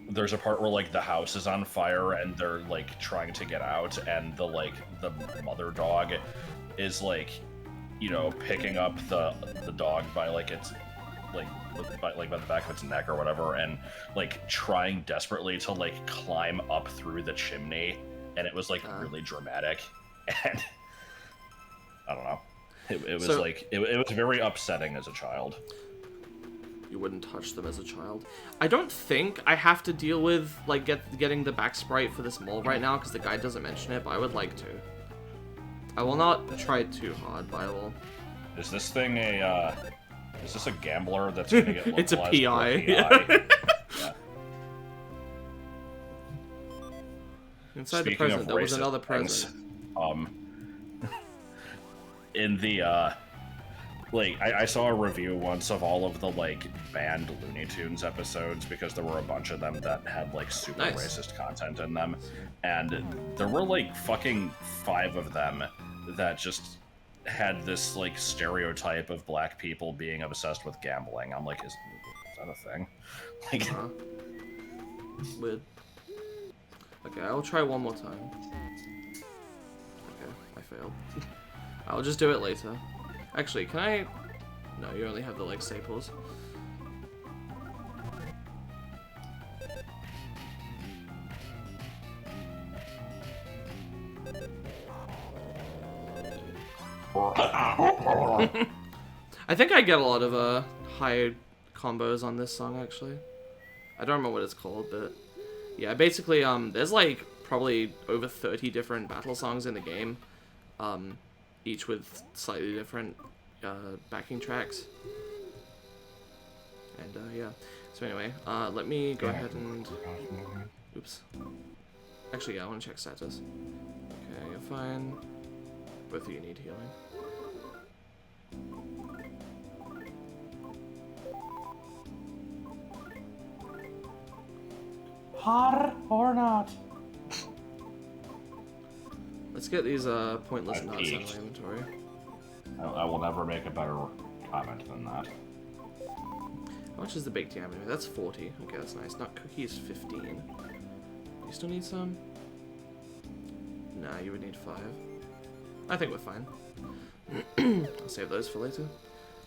There's a part where, like, the house is on fire, and they're, like, trying to get out, and the mother dog is, like, you know, picking up the dog by, like, its... by the back of its neck or whatever, and, like, trying desperately to, like, climb up through the chimney, and it was, like, really dramatic, and... I don't know. It was, so, like... It was very upsetting as a child. You wouldn't touch them as a child. I don't think I have to deal with, like, getting the back sprite for this mole right now, because the guide doesn't mention it, but I would like to. I will not try too hard, but I will. Is this thing a, is this a gambler that's gonna get localized? It's a PI. Yeah. Inside Speaking the present, there was racist another things, present. In the, like, I saw a review once of all of the, like, banned Looney Tunes episodes, because there were a bunch of them that had, like, super racist content in them, and there were, like, fucking 5 of them that just had this, like, stereotype of black people being obsessed with gambling. I'm like, is that a thing? Like... Weird. Okay, I'll try one more time. Okay, I failed. I'll just do it later. Actually, can I... No, you only have the leg staples. I think I get a lot of high combos on this song, actually. I don't remember what it's called, but... Yeah, basically, there's like probably over 30 different battle songs in the game. Each with slightly different backing tracks. And yeah. So anyway, let me go ahead and... Oops. Actually, yeah, I want to check status. Okay, you're fine. Both of you need healing. Hot or not? Let's get these pointless nuts out of my inventory. I will never make a better comment than that. How much is the baked yam? That's 40. Okay, that's nice. Nut cookies 15. You still need some? Nah, you would need 5. I think we're fine. I'll save those for later.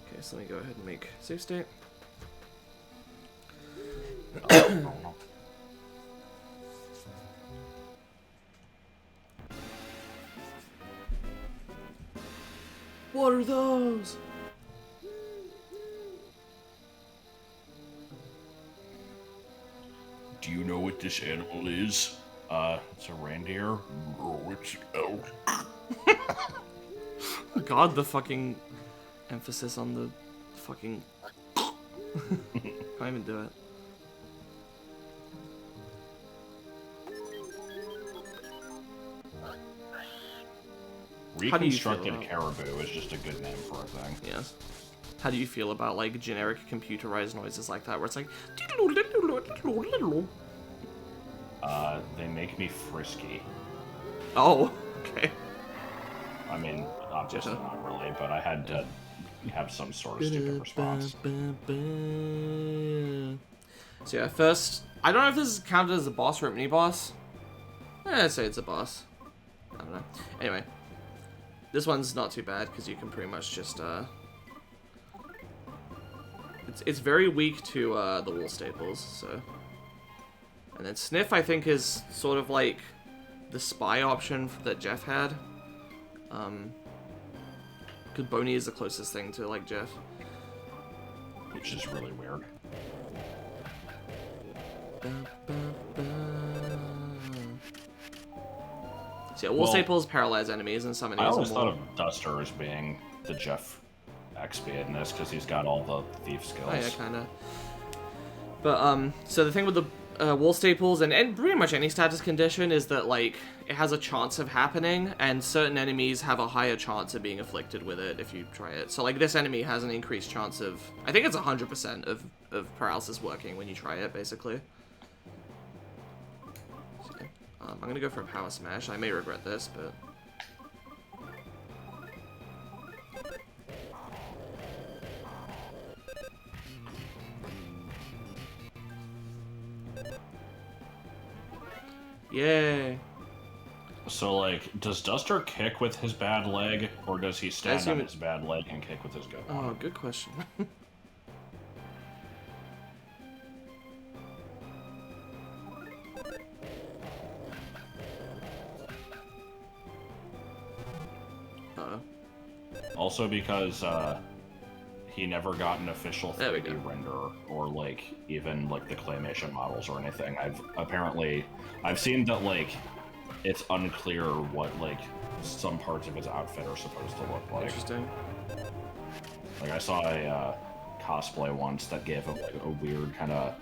Okay, so let me go ahead and make save state. What are those? Do you know what this animal is? It's a reindeer. No, it's elk. God, the fucking emphasis on the fucking... Can't even do it. Reconstructed caribou is just a good name for a thing. Yes. How do you feel about, like, generic computerized noises like that, where it's like... They make me frisky. Oh, okay. I mean, obviously not really, but I had to have some sort of stupid response. So yeah, first... I don't know if this is counted as a boss or a mini-boss. I'd say it's a boss. I don't know. Anyway. This one's not too bad, because you can pretty much just, It's very weak to, the wool staples, so... And then Sniff, I think, is sort of like the spy option that Jeff had. Because Boney is the closest thing to, like, Jeff. Which is really weird. So yeah, wall staples paralyze enemies and some enemies. I always thought of Duster as being the Jeff XP in this because he's got all the thief skills. Oh yeah, kind of. But so the thing with the wall staples and pretty much any status condition is that, like, it has a chance of happening, and certain enemies have a higher chance of being afflicted with it if you try it. So, like, this enemy has an increased chance of, I think it's 100% of paralysis working when you try it, basically. So, I'm gonna go for a power smash. I may regret this, but... Yay! So, like, does Duster kick with his bad leg, or does he stand on his bad leg and kick with his good one? Oh, good question. Uh-oh. Also because, he never got an official 3D render, or, like, even, like, the claymation models or anything. I've seen that, like, it's unclear what, like, some parts of his outfit are supposed to look like. Interesting. Like, I saw a cosplay once that gave him, like, a weird kind of...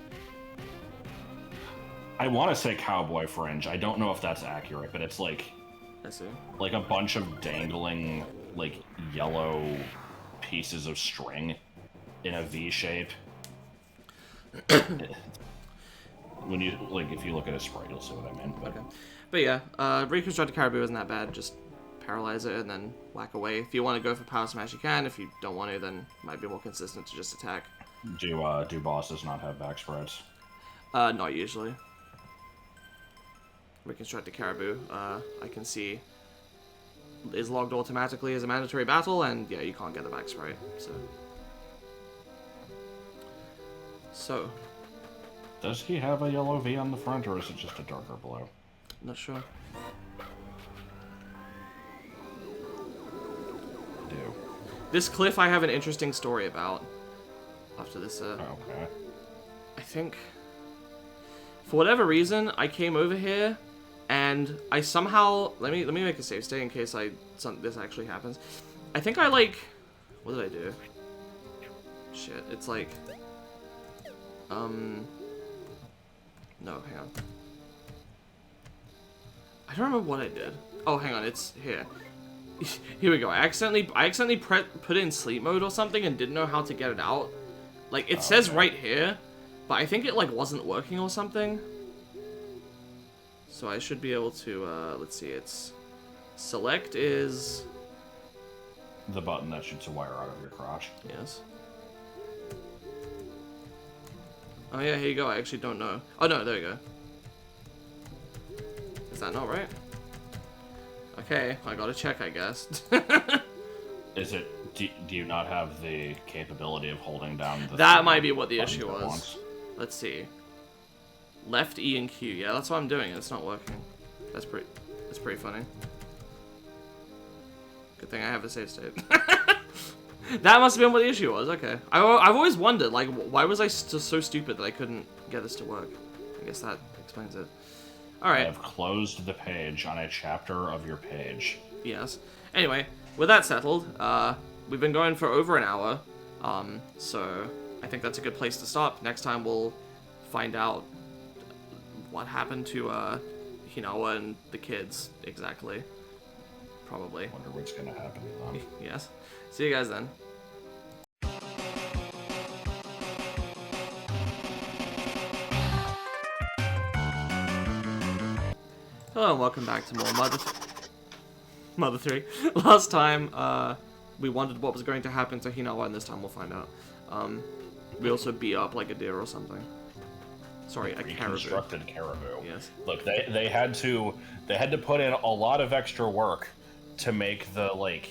I want to say cowboy fringe. I don't know if that's accurate, but it's, like... I see. Like, a bunch of dangling, like, yellow pieces of string in a V shape. When you, like, if you look at a sprite, you'll see what I mean. But... Okay. But yeah, Reconstructed Caribou isn't that bad. Just paralyze it and then whack away. If you want to go for Power Smash, you can. If you don't want to, then it might be more consistent to just attack. Do bosses not have back sprites? Not usually. Reconstructed Caribou, I can see, is logged automatically as a mandatory battle, and yeah, you can't get the back sprite, so. Does he have a yellow V on the front, or is it just a darker blue? Not sure. Do. This cliff I have an interesting story about. After this, Okay. I think, for whatever reason, I came over here, and I somehow, let me make a save state in case this actually happens. I think I, like, what did I do? Shit, it's like, no, hang on. I don't remember what I did. Oh, hang on, it's here. Here we go. I accidentally put it in sleep mode or something and didn't know how to get it out. Like, it says right here, but I think it, like, wasn't working or something. So I should be able to, let's see, it's... Select is... The button that shoots a wire out of your crotch. Yes. Oh yeah, here you go. I actually don't know. Oh no, there you go. Is that not right? Okay, I gotta check, I guess. Is it... Do you not have the capability of holding down the... That might be what the issue was. Let's see. Left E and Q. Yeah, that's what I'm doing. It's not working. That's pretty funny. Good thing I have a save state. That must have been what the issue was. Okay. I've always wondered, like, why was I so stupid that I couldn't get this to work? I guess that explains it. Alright. I have closed the page on a chapter of your page. Yes. Anyway, with that settled, we've been going for over an hour, so I think that's a good place to stop. Next time we'll find out what happened to Hinawa and the kids exactly. Probably. Wonder what's gonna happen to them. Yes. See you guys then. Hello and welcome back to more Mother 3. Last time, we wondered what was going to happen to Hinawa, and this time we'll find out. We also beat up like a deer or something. Sorry, a caribou. Reconstructed caribou. Yes. Look, they had to put in a lot of extra work to make the, like,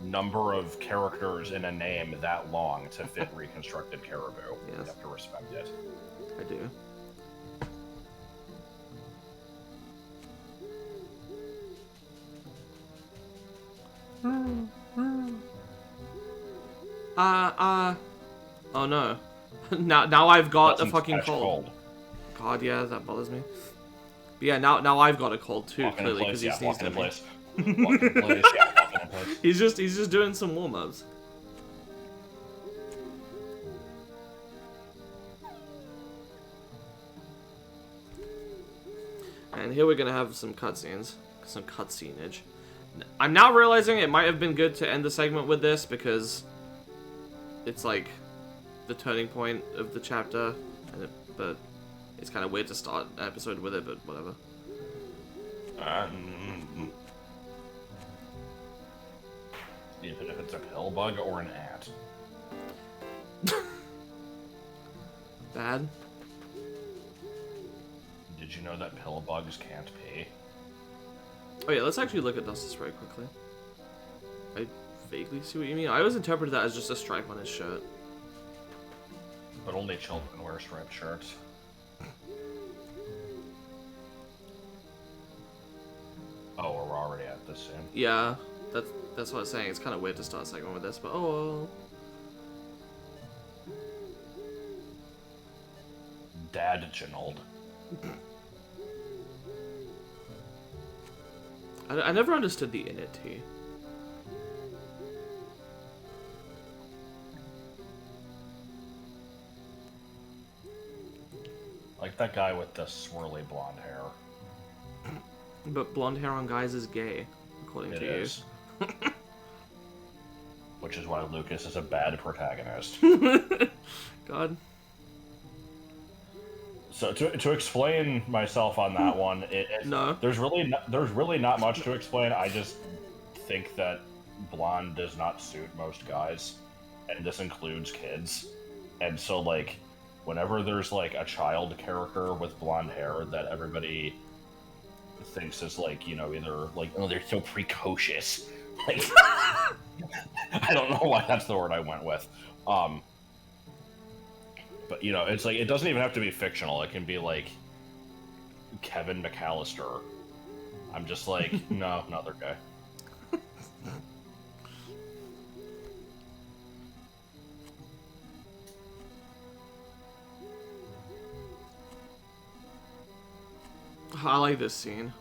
number of characters in a name that long to fit reconstructed caribou. Yes. You have to respect it. I do. Oh no. now I've got a fucking Catch cold. God, yeah, that bothers me. But yeah, now I've got a cold too, Walking in clearly, because place, he yeah, sneezed walking at in me. place. Walking in place, yeah, walking in place. He's just doing some warm-ups. And here we're gonna have some cutscenes. Some cutscenage. I'm now realizing it might have been good to end the segment with this, because it's like the turning point of the chapter, but it's kind of weird to start an episode with it, but whatever. Even if it's a pill bug or an ant. Bad? Did you know that pill bugs can't pee? Oh yeah, let's actually look at Dusty Spray quickly. I vaguely see what you mean. I always interpreted that as just a stripe on his shirt. But only children wear striped shirts. Oh, we're already at this soon. Yeah, that's what I was saying. It's kind of weird to start a segment with this, but oh well. Dad Genold. I never understood the in it tea. Like that guy with the swirly blonde hair. But blonde hair on guys is gay, according It to is. Which is why Lucas is a bad protagonist. you. God. So to explain myself on that one, No. there's really not much to explain. I just think that blonde does not suit most guys, and this includes kids. And so like, whenever there's like a child character with blonde hair that everybody thinks is like, you know, either like, oh, they're so precocious. Like, I don't know why that's the word I went with. But, you know, it's like, it doesn't even have to be fictional. It can be, like, Kevin McAllister. I'm just like, no, they're gay. I like this scene.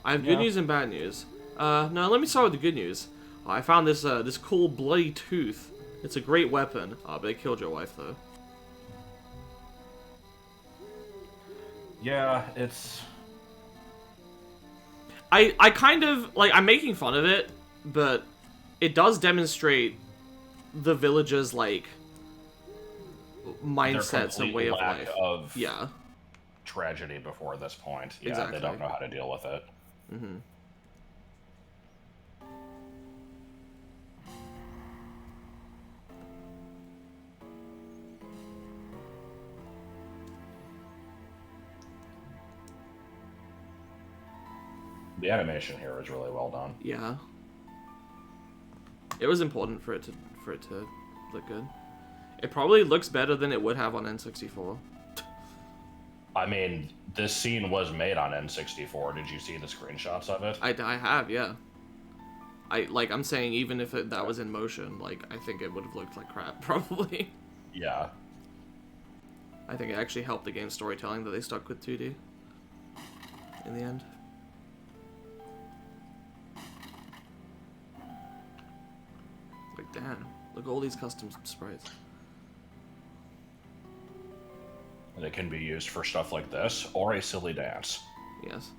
I have good news and bad news. No, let me start with the good news. I found this this cool bloody tooth. It's a great weapon. But it killed your wife, though. Yeah, it's... I kind of, like, I'm making fun of it, but it does demonstrate the villagers, like, mindsets and way of life. Of yeah. Tragedy before this point. Yeah, Exactly. They don't know how to deal with it. Mm-hmm. The animation here is really well done. Yeah. It was important for it to look good. It probably looks better than it would have on N64. I mean, this scene was made on N64. Did you see the screenshots of it? I have, yeah. I'm saying even if that was in motion, like, I think it would have looked like crap, probably. Yeah. I think it actually helped the game's storytelling that they stuck with 2D. In the end. Like, damn. Look at all these custom sprites. And it can be used for stuff like this, or a silly dance. Yes.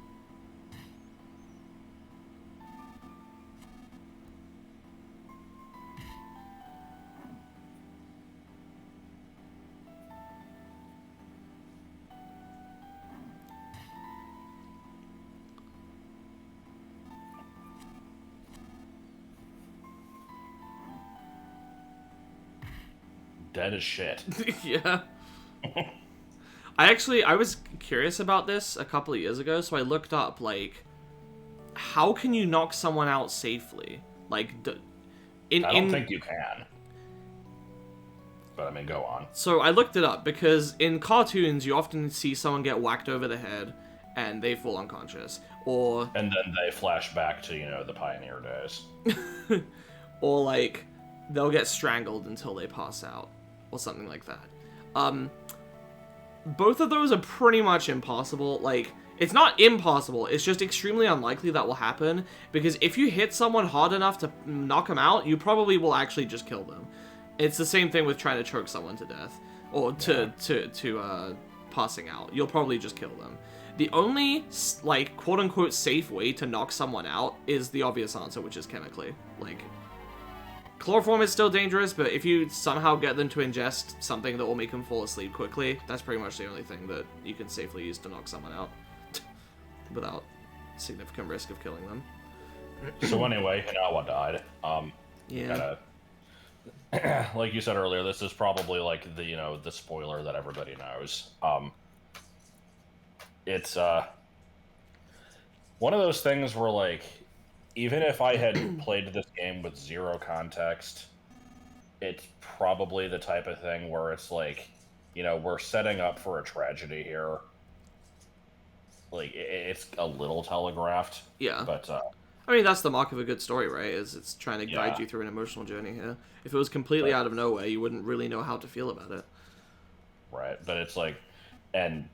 Dead as shit. Yeah. I was curious about this a couple of years ago, so I looked up, like, how can you knock someone out safely? Like, I don't think you can. But, I mean, go on. So I looked it up, because in cartoons, you often see someone get whacked over the head, and they fall unconscious. And then they flash back to, you know, the Pioneer days. Or, like, they'll get strangled until they pass out, or something like that. Both of those are pretty much impossible. Like, it's not impossible, it's just extremely unlikely that will happen, because if you hit someone hard enough to knock them out, you probably will actually just kill them. It's the same thing with trying to choke someone to death, or to passing out. You'll probably just kill them. The only, like, quote-unquote safe way to knock someone out is the obvious answer, which is chemically. Like, chloroform is still dangerous, but if you somehow get them to ingest something that will make them fall asleep quickly, that's pretty much the only thing that you can safely use to knock someone out without significant risk of killing them. So anyway, Hinawa died. Yeah. Like you said earlier, this is probably like the spoiler that everybody knows. It's one of those things where, like, even if I had played this game with zero context, it's probably the type of thing where it's like, we're setting up for a tragedy here. Like, it's a little telegraphed. Yeah. But, I mean, that's the mark of a good story, right? Is it's trying to guide you through an emotional journey here. If it was completely out of nowhere, you wouldn't really know how to feel about it. Right. But it's like, on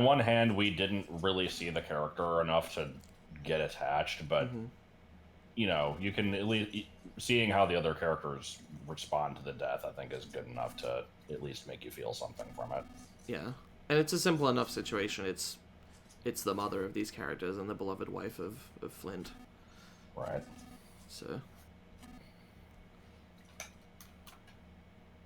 one hand, we didn't really see the character enough to get attached, but, you can at least, seeing how the other characters respond to the death, I think is good enough to at least make you feel something from it. Yeah. And it's a simple enough situation. It's the mother of these characters and the beloved wife of Flint. Right. So...